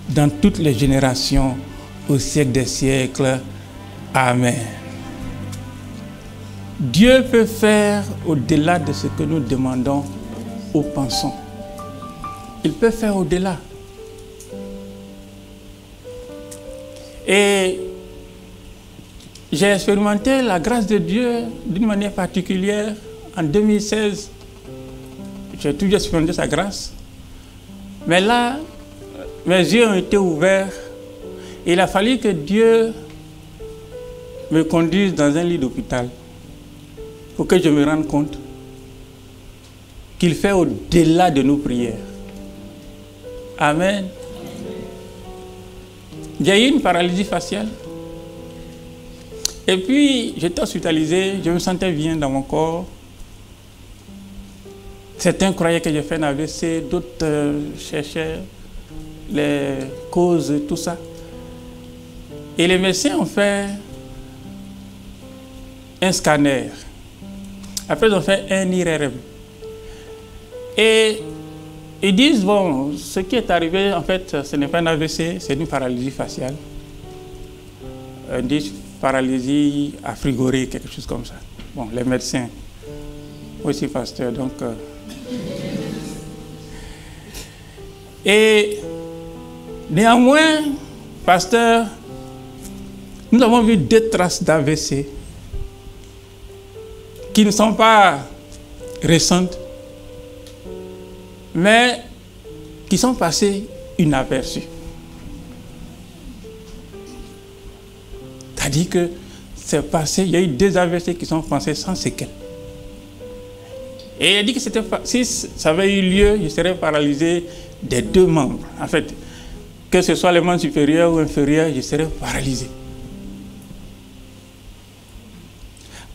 dans toutes les générations, au siècle des siècles. Amen. » Dieu peut faire au-delà de ce que nous demandons ou pensons. Il peut faire au-delà. Et j'ai expérimenté la grâce de Dieu d'une manière particulière en 2016. J'ai toujours expérimenté sa grâce. Mais là, mes yeux ont été ouverts. Et il a fallu que Dieu me conduise dans un lit d'hôpital pour que je me rende compte qu'il fait au-delà de nos prières. Amen. J'ai eu une paralysie faciale. Et puis, j'étais hospitalisé, je me sentais bien dans mon corps. Certains croyaient que j'ai fait un AVC, d'autres cherchaient les causes, tout ça. Et les médecins ont fait un scanner. Après, ils ont fait un IRM. Et ils disent, bon, ce qui est arrivé, en fait, ce n'est pas un AVC, c'est une paralysie faciale. Ils disent paralysie à frigorer, quelque chose comme ça. Bon, les médecins, aussi pasteur, donc... Et néanmoins, pasteur, nous avons vu 2 traces d'AVC qui ne sont pas récentes, mais qui sont passées inaperçues. C'est-à-dire que c'est passé, il y a eu 2 AVC qui sont passés sans séquelles. Et il a dit que si ça avait eu lieu, je serais paralysé des 2 membres. En fait, que ce soit les membres supérieurs ou inférieurs, je serais paralysé.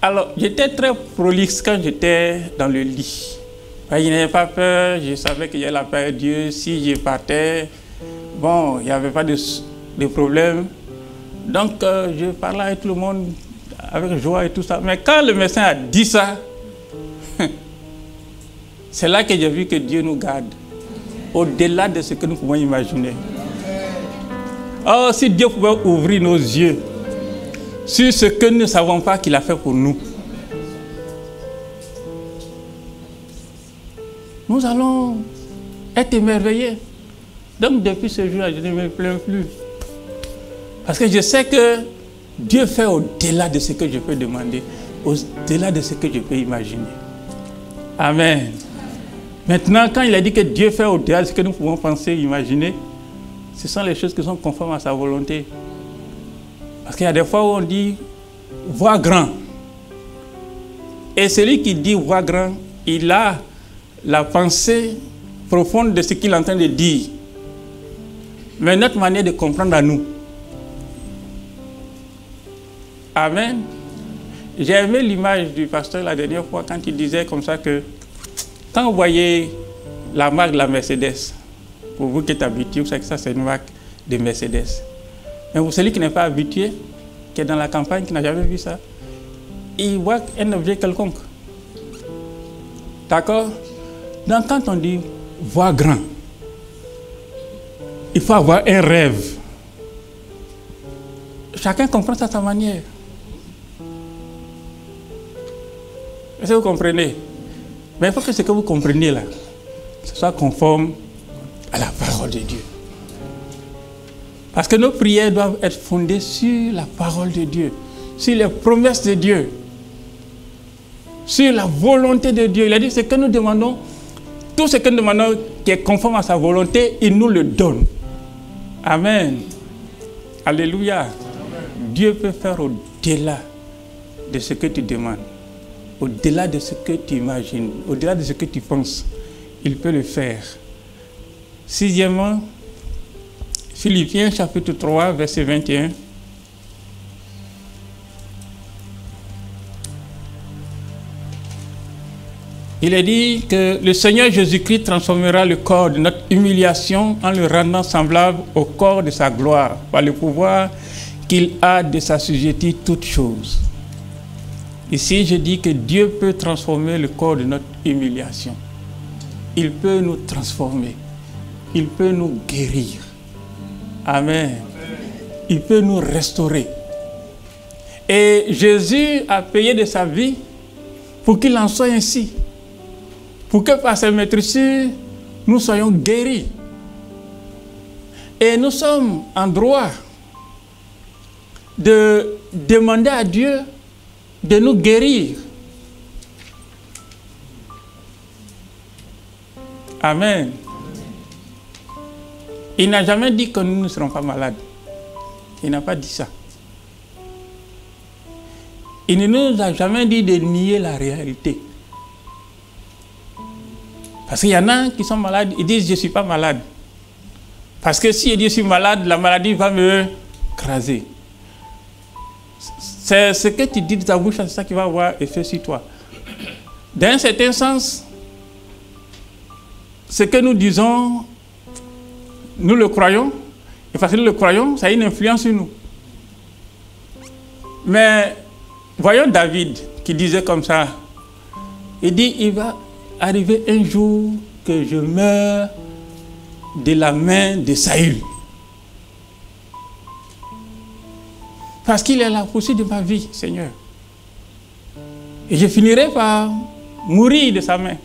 Alors, j'étais très prolixe quand j'étais dans le lit. Je n'avais pas peur, je savais qu'il y avait la paix de Dieu. Si je partais, bon, il n'y avait pas de problème. Donc, je parlais avec tout le monde avec joie et tout ça. Mais quand le médecin a dit ça, c'est là que j'ai vu que Dieu nous garde, au-delà de ce que nous pouvons imaginer. Oh, si Dieu pouvait ouvrir nos yeux sur ce que nous ne savons pas qu'il a fait pour nous, nous allons être émerveillés. Donc depuis ce jour-là, je ne me plains plus. Parce que je sais que Dieu fait au-delà de ce que je peux demander, au-delà de ce que je peux imaginer. Amen. Maintenant, quand il a dit que Dieu fait au-delà de ce que nous pouvons penser, imaginer, ce sont les choses qui sont conformes à sa volonté. Parce qu'il y a des fois où on dit « vois grand ». Et celui qui dit « vois grand », il a la pensée profonde de ce qu'il est en train de dire. Mais notre manière de comprendre à nous. Amen. J'ai aimé l'image du pasteur la dernière fois quand il disait comme ça que quand vous voyez la marque de la Mercedes, pour vous qui êtes habitués, vous savez que ça c'est une marque de Mercedes. Mais pour celui qui n'est pas habitué, qui est dans la campagne, qui n'a jamais vu ça, il voit un objet quelconque. D'accord? Donc quand on dit voir grand, il faut avoir un rêve. Chacun comprend ça à sa manière. Est-ce que vous comprenez? Mais il faut que ce que vous compreniez là, ce soit conforme à la parole de Dieu. Parce que nos prières doivent être fondées sur la parole de Dieu, sur les promesses de Dieu, sur la volonté de Dieu. Il a dit ce que nous demandons, tout ce que nous demandons qui est conforme à sa volonté, il nous le donne. Amen. Alléluia. Amen. Dieu peut faire au-delà de ce que tu demandes, au-delà de ce que tu imagines, au-delà de ce que tu penses. Il peut le faire. 6e, Philippiens chapitre 3, verset 21. Il est dit que le Seigneur Jésus-Christ transformera le corps de notre humiliation en le rendant semblable au corps de sa gloire, par le pouvoir qu'il a de s'assujettir toutes choses. Ici, je dis que Dieu peut transformer le corps de notre humiliation. Il peut nous transformer. Il peut nous guérir. Amen. Il peut nous restaurer. Et Jésus a payé de sa vie pour qu'il en soit ainsi. Pour que par ses maîtresses, nous soyons guéris. Et nous sommes en droit de demander à Dieu de nous guérir. Amen. Il n'a jamais dit que nous ne serons pas malades. Il n'a pas dit ça. Il ne nous a jamais dit de nier la réalité. Parce qu'il y en a qui sont malades, ils disent « je ne suis pas malade ». Parce que si je dis « je suis malade », la maladie va me craser. C'est ce que tu dis de ta bouche, c'est ça qui va avoir effet sur toi. Dans un certain sens, ce que nous disons, nous le croyons, et parce que nous le croyons, ça a une influence sur nous. Mais voyons David qui disait comme ça, il dit, il va arriver un jour que je meurs de la main de Saül. Parce qu'il est la poursuite de ma vie, Seigneur. Et je finirai par mourir de sa main.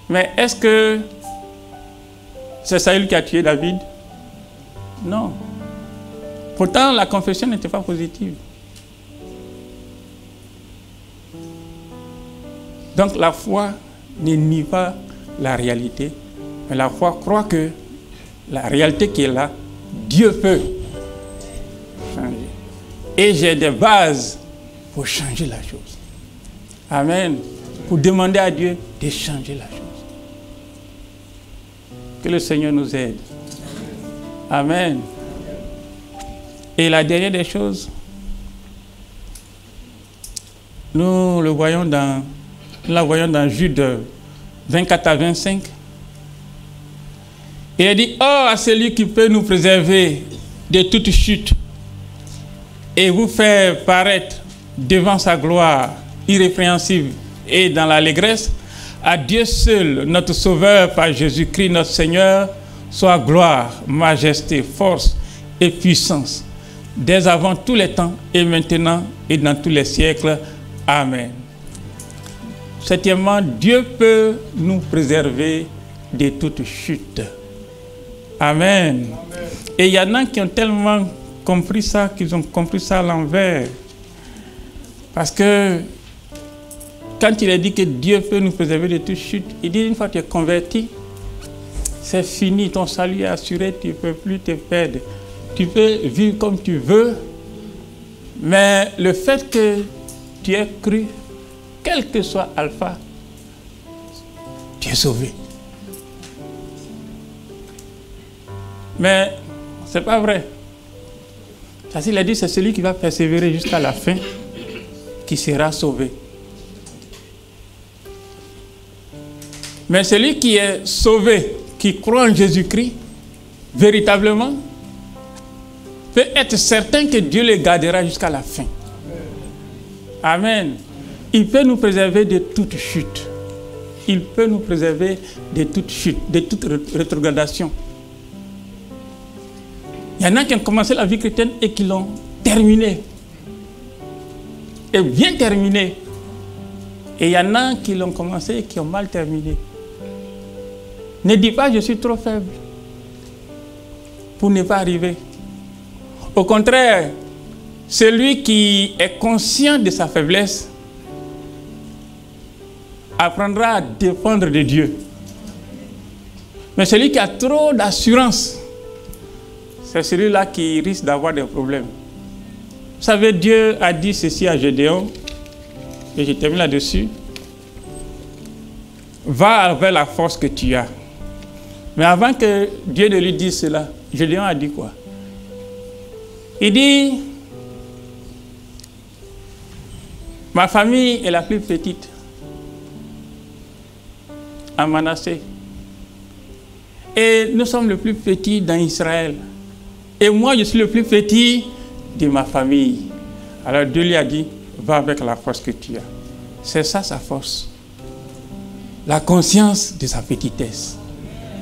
Mais est-ce que c'est Saül qui a tué David? Non. Pourtant, la confession n'était pas positive. Donc la foi ne nie pas la réalité, mais la foi croit que la réalité qui est là, Dieu peut changer. Et j'ai des bases pour changer la chose. Amen. Pour demander à Dieu de changer la chose. Que le Seigneur nous aide. Amen. Et la dernière des choses, nous la voyons dans Jude 24 à 25. Il a dit, « Oh, à celui qui peut nous préserver de toute chute et vous faire paraître devant sa gloire irrépréhensible et dans l'allégresse, à Dieu seul, notre Sauveur par Jésus-Christ, notre Seigneur, soit gloire, majesté, force et puissance, dès avant tous les temps et maintenant et dans tous les siècles. Amen. » Septièmement, Dieu peut nous préserver de toute chute. Amen. Et il y en a qui ont tellement compris ça, qu'ils ont compris ça à l'envers. Parce que quand il a dit que Dieu peut nous préserver de toute chute, il dit une fois que tu es converti, c'est fini, ton salut est assuré, tu ne peux plus te perdre. Tu peux vivre comme tu veux, mais le fait que tu aies cru, quel que soit Alpha, tu es sauvé. Mais ce n'est pas vrai. Parce qu'il a dit, c'est celui qui va persévérer jusqu'à la fin qui sera sauvé. Mais celui qui est sauvé, qui croit en Jésus-Christ, véritablement, peut être certain que Dieu le gardera jusqu'à la fin. Amen. Il peut nous préserver de toute chute. Il peut nous préserver de toute chute, de toute rétrogradation. Il y en a qui ont commencé la vie chrétienne et qui l'ont terminée. Et bien terminée. Et il y en a qui l'ont commencé et qui ont mal terminé. Ne dis pas je suis trop faible pour ne pas arriver. Au contraire, celui qui est conscient de sa faiblesse apprendra à dépendre de Dieu. Mais celui qui a trop d'assurance, c'est celui-là qui risque d'avoir des problèmes. Vous savez, Dieu a dit ceci à Gédéon, et je termine là-dessus. Va vers la force que tu as. Mais avant que Dieu ne lui dise cela, Gédéon a dit quoi? Il dit, ma famille est la plus petite à Manassé. Et nous sommes le plus petits dans Israël. Et moi, je suis le plus petit de ma famille. Alors Dieu lui a dit, va avec la force que tu as. C'est ça sa force. La conscience de sa petitesse,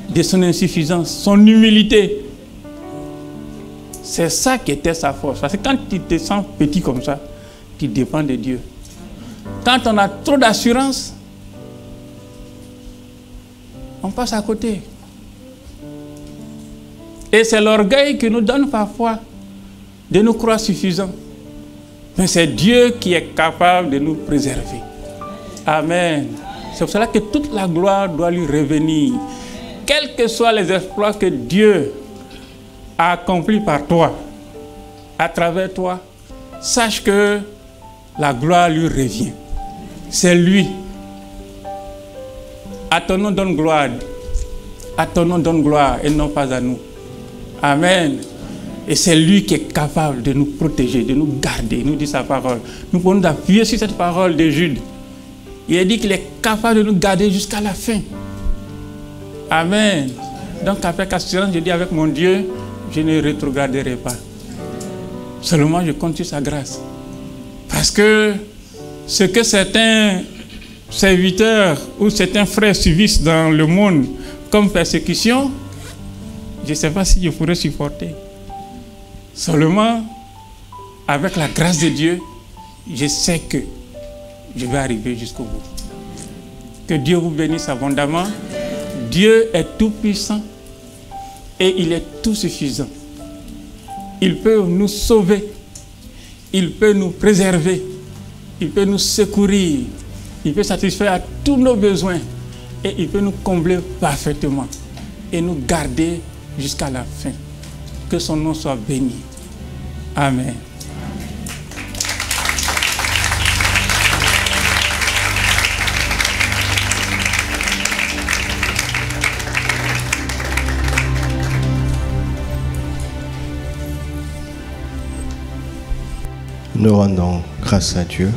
de son insuffisance, son humilité. C'est ça qui était sa force. Parce que quand tu te sens petit comme ça, tu dépends de Dieu. Quand on a trop d'assurance, on passe à côté. Et c'est l'orgueil qui nous donne parfois de nous croire suffisants. Mais c'est Dieu qui est capable de nous préserver. Amen. C'est pour cela que toute la gloire doit lui revenir. Quels que soient les exploits que Dieu a accomplis par toi, à travers toi, sache que la gloire lui revient. C'est lui. À ton nom donne gloire. À ton nom donne gloire et non pas à nous. Amen. Et c'est lui qui est capable de nous protéger, de nous garder, nous dit sa parole. Nous pouvons nous appuyer sur cette parole de Jude. Il a dit qu'il est capable de nous garder jusqu'à la fin. Amen. Donc avec assurance, je dis avec mon Dieu, je ne rétrograderai pas. Seulement je compte sur sa grâce. Parce que ce que certains serviteurs ou certains frères subissent dans le monde comme persécution, je ne sais pas si je pourrais supporter. Seulement, avec la grâce de Dieu, je sais que je vais arriver jusqu'au bout. Que Dieu vous bénisse abondamment. Dieu est tout puissant et il est tout suffisant. Il peut nous sauver, il peut nous préserver, il peut nous secourir, il peut satisfaire à tous nos besoins et il peut nous combler parfaitement et nous garder jusqu'à la fin. Que son nom soit béni. Amen. Nous rendons grâce à Dieu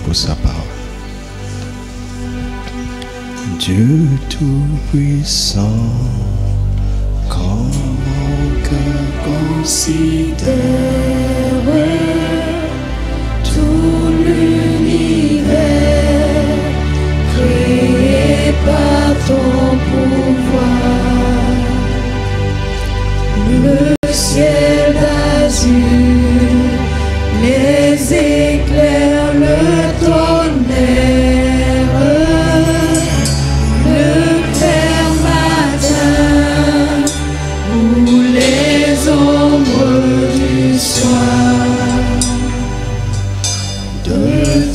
pour sa parole. Dieu Tout-Puissant, quand mon cœur considère tout l'univers créé par ton pouvoir, le ciel d'azur, les éclairs, le tonnerre,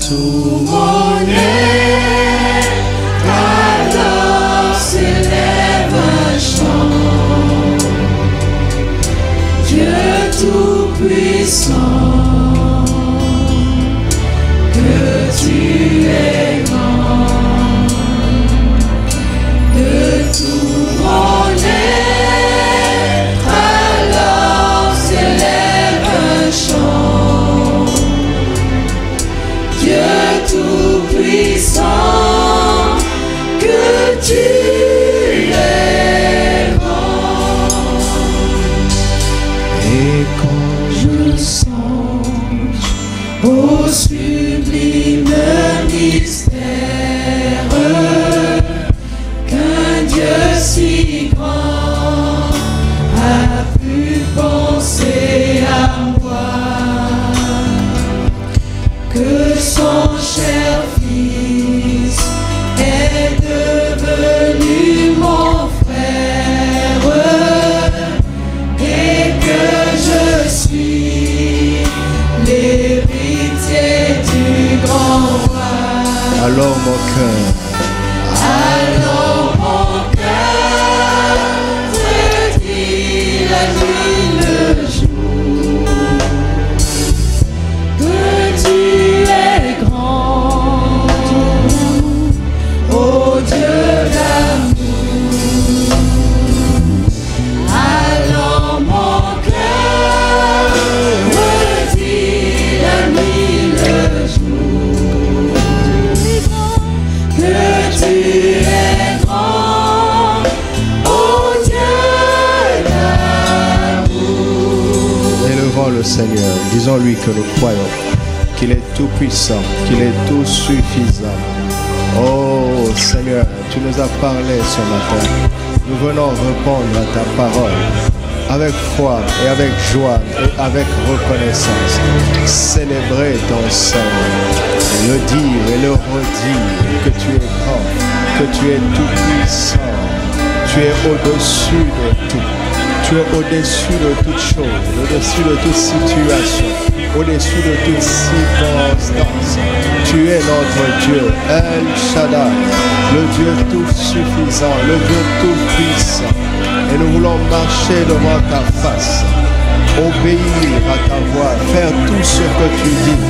tout mon être, alors s'élève un chant. Dieu Tout-Puissant, que tu es grand. De tout mon être, alors s'élève un chant. Dieu Tout-Puissant, que tu es grand. Et quand je songe au sublime mystère qu'un Dieu si grand a pu penser à moi, que son cher Fils est devenu mon frère et que je suis l'héritier du grand roi. Alors mon cœur te dit la nuit, le jour, que tu es grand, ô Dieu d'amour. Alors mon cœur me dit la nuit, le jour, que tu es grand, ô Dieu d'amour. Élevons le Seigneur, disons-lui que nous croyons qu'il est tout puissant, qu'il est tout suffisant. Oh Seigneur, tu nous as parlé ce matin. Nous venons répondre à ta parole avec foi et avec joie et avec reconnaissance. Célébrer ton Seigneur, le dire et le redire que tu es grand, que tu es tout puissant, tu es au-dessus de tout. Tu es au-dessus de toute chose, au-dessus de toute situation, au-dessus de toute circonstance. Tu es notre Dieu, El Shaddai, le Dieu tout suffisant, le Dieu tout puissant. Et nous voulons marcher devant ta face, obéir à ta voix, faire tout ce que tu dis,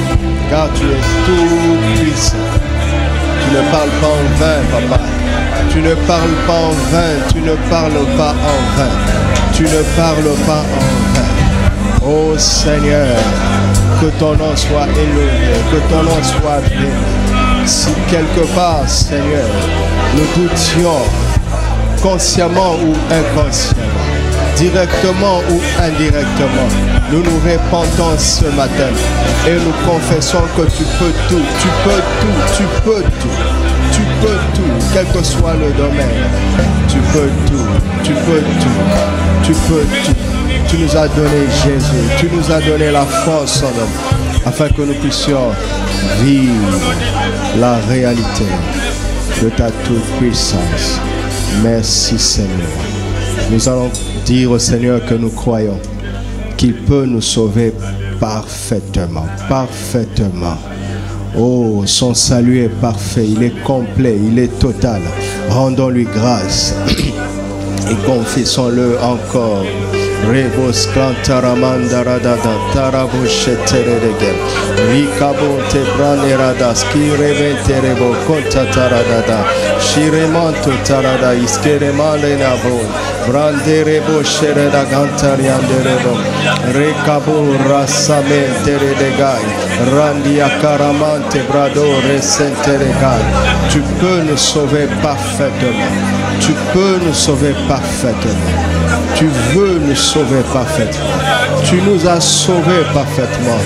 car tu es tout puissant. Tu ne parles pas en vain, papa. Tu ne parles pas en vain, tu ne parles pas en vain. Tu ne parles pas en vain. Oh Seigneur, que ton nom soit élevé, que ton nom soit béni. Si quelque part, Seigneur, nous doutions, consciemment ou inconsciemment, directement ou indirectement, nous nous répandons ce matin et nous confessons que tu peux tout, tu peux tout, tu peux tout. Tu peux tout, quel que soit le domaine. Tu peux tout, tu peux tout, tu peux tout. Tu nous as donné Jésus, tu nous as donné la force en nous, afin que nous puissions vivre la réalité de ta toute puissance. Merci Seigneur. Nous allons dire au Seigneur que nous croyons qu'il peut nous sauver parfaitement, parfaitement. Oh, son salut est parfait, il est complet, il est total. Rendons-lui grâce. Et confessons-le encore. Rebos Clantaramandara Tarabushe Teredege Ricabo Tebranera Skirebe Terebo Conta Taradada Shiremanto Tarada Iskeremale Nabo Branderebo Shereda Gantarianderebo Recabo Rassamen Teredegai Randia Caramante Brado Resenteregai. Tu peux nous sauver parfaitement. Tu peux nous sauver parfaitement. Tu veux nous sauver parfaitement. Tu nous as sauvés parfaitement.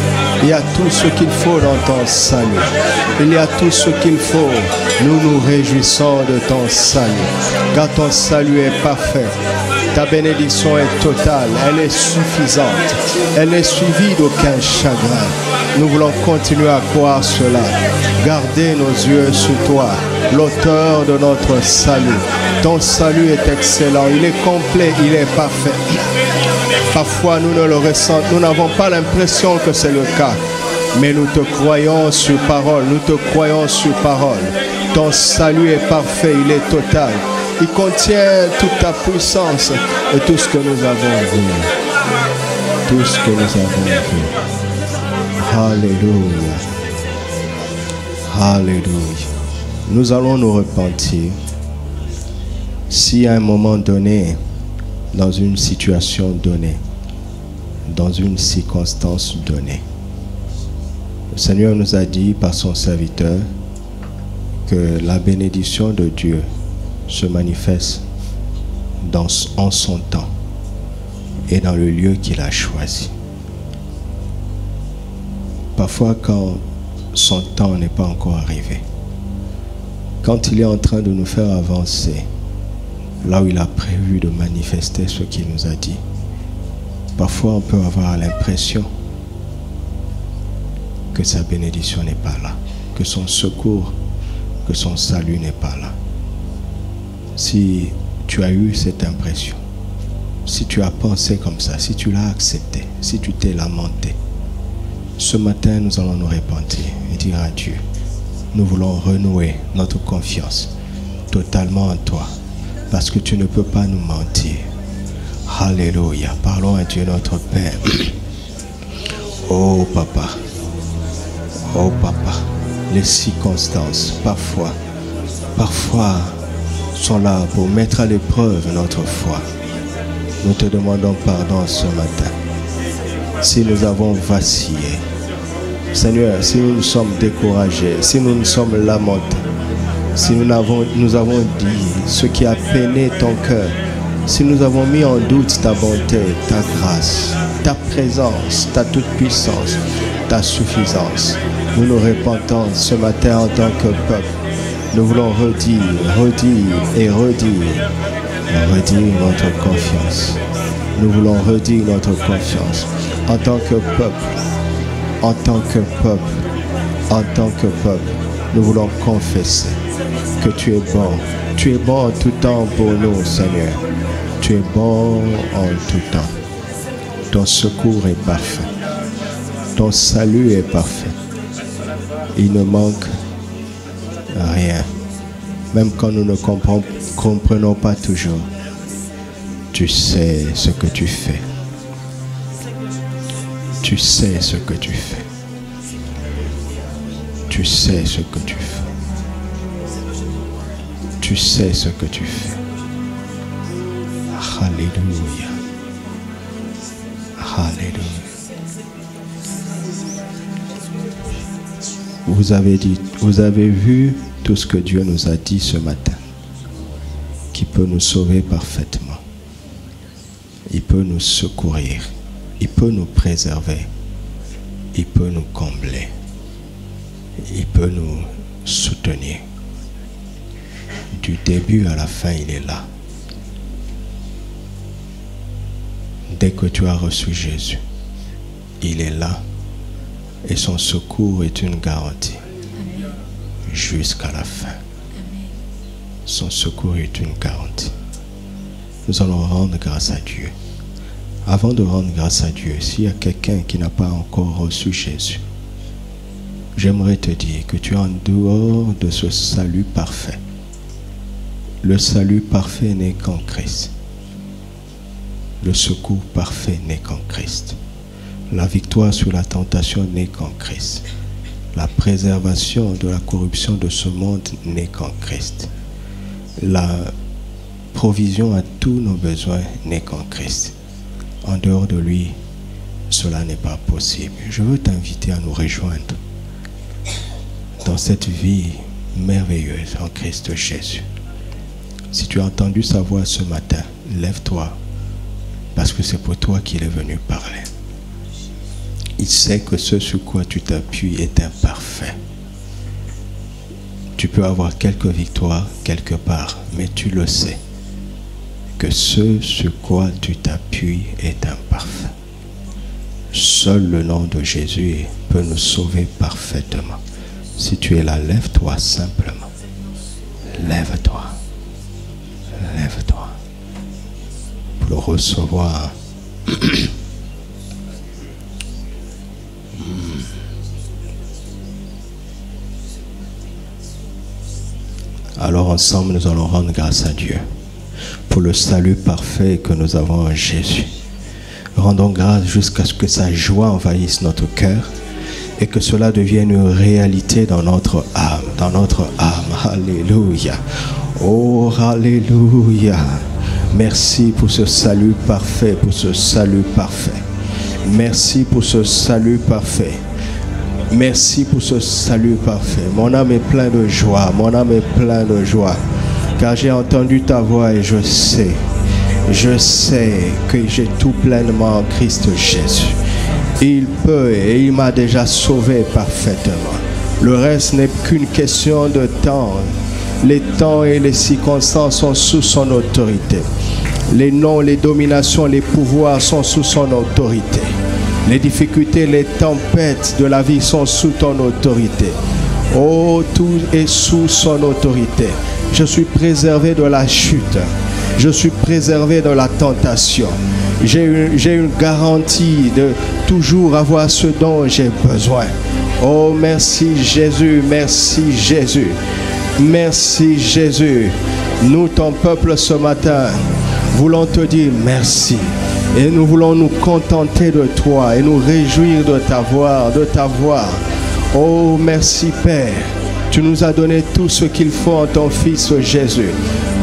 Il y a tout ce qu'il faut dans ton salut. Il y a tout ce qu'il faut. Nous nous réjouissons de ton salut. Car ton salut est parfait. Ta bénédiction est totale. Elle est suffisante. Elle n'est suivie d'aucun chagrin. Nous voulons continuer à croire cela. Garder nos yeux sur toi, l'auteur de notre salut. Ton salut est excellent, il est complet, il est parfait. Parfois nous ne le ressentons, nous n'avons pas l'impression que c'est le cas. Mais nous te croyons sur parole, nous te croyons sur parole. Ton salut est parfait, il est total. Il contient toute ta puissance et tout ce que nous avons vu. Tout ce que nous avons vu. Alléluia. Alléluia. Nous allons nous repentir. Si à un moment donné, dans une situation donnée, dans une circonstance donnée, le Seigneur nous a dit par son serviteur que la bénédiction de Dieu se manifeste en son temps et dans le lieu qu'il a choisi. Parfois, quand son temps n'est pas encore arrivé, quand il est en train de nous faire avancer là où il a prévu de manifester ce qu'il nous a dit, parfois on peut avoir l'impression que sa bénédiction n'est pas là, que son secours, que son salut n'est pas là. Si tu as eu cette impression, si tu as pensé comme ça, si tu l'as accepté, si tu t'es lamenté, ce matin nous allons nous repentir et dire à Dieu, nous voulons renouer notre confiance totalement en toi, parce que tu ne peux pas nous mentir. Alléluia. Parlons à Dieu notre Père. Oh Papa, les circonstances parfois sont là pour mettre à l'épreuve notre foi. Nous te demandons pardon ce matin si nous avons vacillé. Seigneur, si nous nous sommes découragés, si nous nous sommes lamentés, si nous avons dit ce qui a peiné ton cœur, si nous avons mis en doute ta bonté, ta grâce, ta présence, ta toute-puissance, ta suffisance, nous nous repentons ce matin en tant que peuple. Nous voulons redire notre confiance. Nous voulons redire notre confiance en tant que peuple. En tant que peuple, nous voulons confesser que tu es bon. Tu es bon en tout temps pour nous, Seigneur. Tu es bon en tout temps. Ton secours est parfait. Ton salut est parfait. Il ne manque rien. Même quand nous ne comprenons pas toujours, tu sais ce que tu fais. Tu sais ce que tu fais. Tu sais ce que tu fais. Tu sais ce que tu fais. Alléluia. Alléluia. Vous avez vu tout ce que Dieu nous a dit ce matin, qui peut nous sauver parfaitement. Il peut nous secourir. Il peut nous préserver. Il peut nous combler. Il peut nous soutenir. Du début à la fin, il est là. Dès que tu as reçu Jésus, il est là. Et son secours est une garantie. Jusqu'à la fin. Son secours est une garantie. Nous allons rendre grâce à Dieu. Avant de rendre grâce à Dieu, s'il y a quelqu'un qui n'a pas encore reçu Jésus, j'aimerais te dire que tu es en dehors de ce salut parfait. Le salut parfait n'est qu'en Christ. Le secours parfait n'est qu'en Christ. La victoire sur la tentation n'est qu'en Christ. La préservation de la corruption de ce monde n'est qu'en Christ. La provision à tous nos besoins n'est qu'en Christ. En dehors de lui, cela n'est pas possible. Je veux t'inviter à nous rejoindre dans cette vie merveilleuse en Christ Jésus. Si tu as entendu sa voix ce matin, lève-toi, parce que c'est pour toi qu'il est venu parler. Il sait que ce sur quoi tu t'appuies est imparfait. Tu peux avoir quelques victoires quelque part, mais tu le sais, que ce sur quoi tu t'appuies est imparfait. Seul le nom de Jésus peut nous sauver parfaitement. Si tu es là, lève-toi simplement. Lève-toi. Lève-toi. Pour le recevoir. Alors ensemble, nous allons rendre grâce à Dieu pour le salut parfait que nous avons en Jésus. Rendons grâce jusqu'à ce que sa joie envahisse notre cœur et que cela devienne une réalité dans notre âme, Alléluia. Oh, alléluia. Merci pour ce salut parfait, pour ce salut parfait. Merci pour ce salut parfait. Merci pour ce salut parfait. Mon âme est pleine de joie, mon âme est pleine de joie. Car j'ai entendu ta voix et je sais que j'ai tout pleinement en Christ Jésus. Il peut et il m'a déjà sauvé parfaitement. Le reste n'est qu'une question de temps. Les temps et les circonstances sont sous son autorité. Les noms, les dominations, les pouvoirs sont sous son autorité. Les difficultés, les tempêtes de la vie sont sous ton autorité. Oh, tout est sous son autorité. Je suis préservé de la chute. Je suis préservé de la tentation. J'ai une garantie de toujours avoir ce dont j'ai besoin. Oh, merci Jésus, merci Jésus. Merci Jésus. Nous, ton peuple, ce matin, voulons te dire merci. Et nous voulons nous contenter de toi et nous réjouir de t'avoir. Oh, merci Père. Tu nous as donné tout ce qu'il faut en ton Fils Jésus.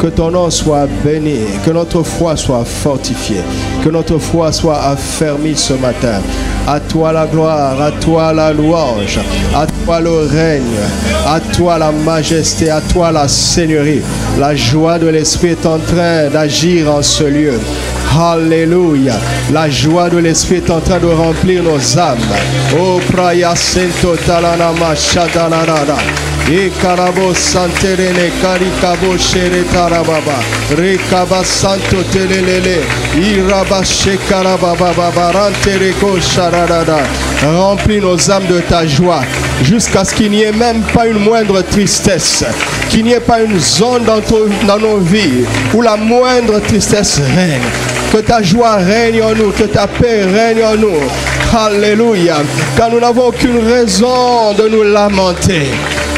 Que ton nom soit béni, que notre foi soit fortifiée, que notre foi soit affermie ce matin. À toi la gloire, à toi la louange, à toi le règne, à toi la majesté, à toi la seigneurie. La joie de l'Esprit est en train d'agir en ce lieu. Alléluia. La joie de l'Esprit est en train de remplir nos âmes. Oh, praya sento talanama shadalanada. E karabo santerene karikabo shere tarababa. Rekaba santo telelele. Iraba shekarababa barantereko sharada. Remplis nos âmes de ta joie jusqu'à ce qu'il n'y ait même pas une moindre tristesse, qu'il n'y ait pas une zone dans nos vies où la moindre tristesse règne. Que ta joie règne en nous, que ta paix règne en nous. Alléluia. Car nous n'avons aucune raison de nous lamenter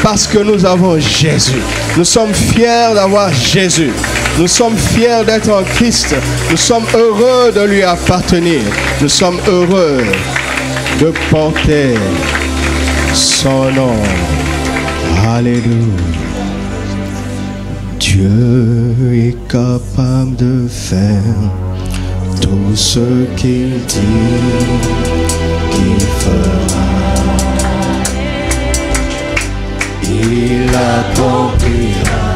parce que nous avons Jésus. Nous sommes fiers d'avoir Jésus. Nous sommes fiers d'être en Christ. Nous sommes heureux de lui appartenir. Nous sommes heureux de porter son nom. Alléluia. Dieu est capable de faire tout ce qu'il dit qu'il fera. Il accomplira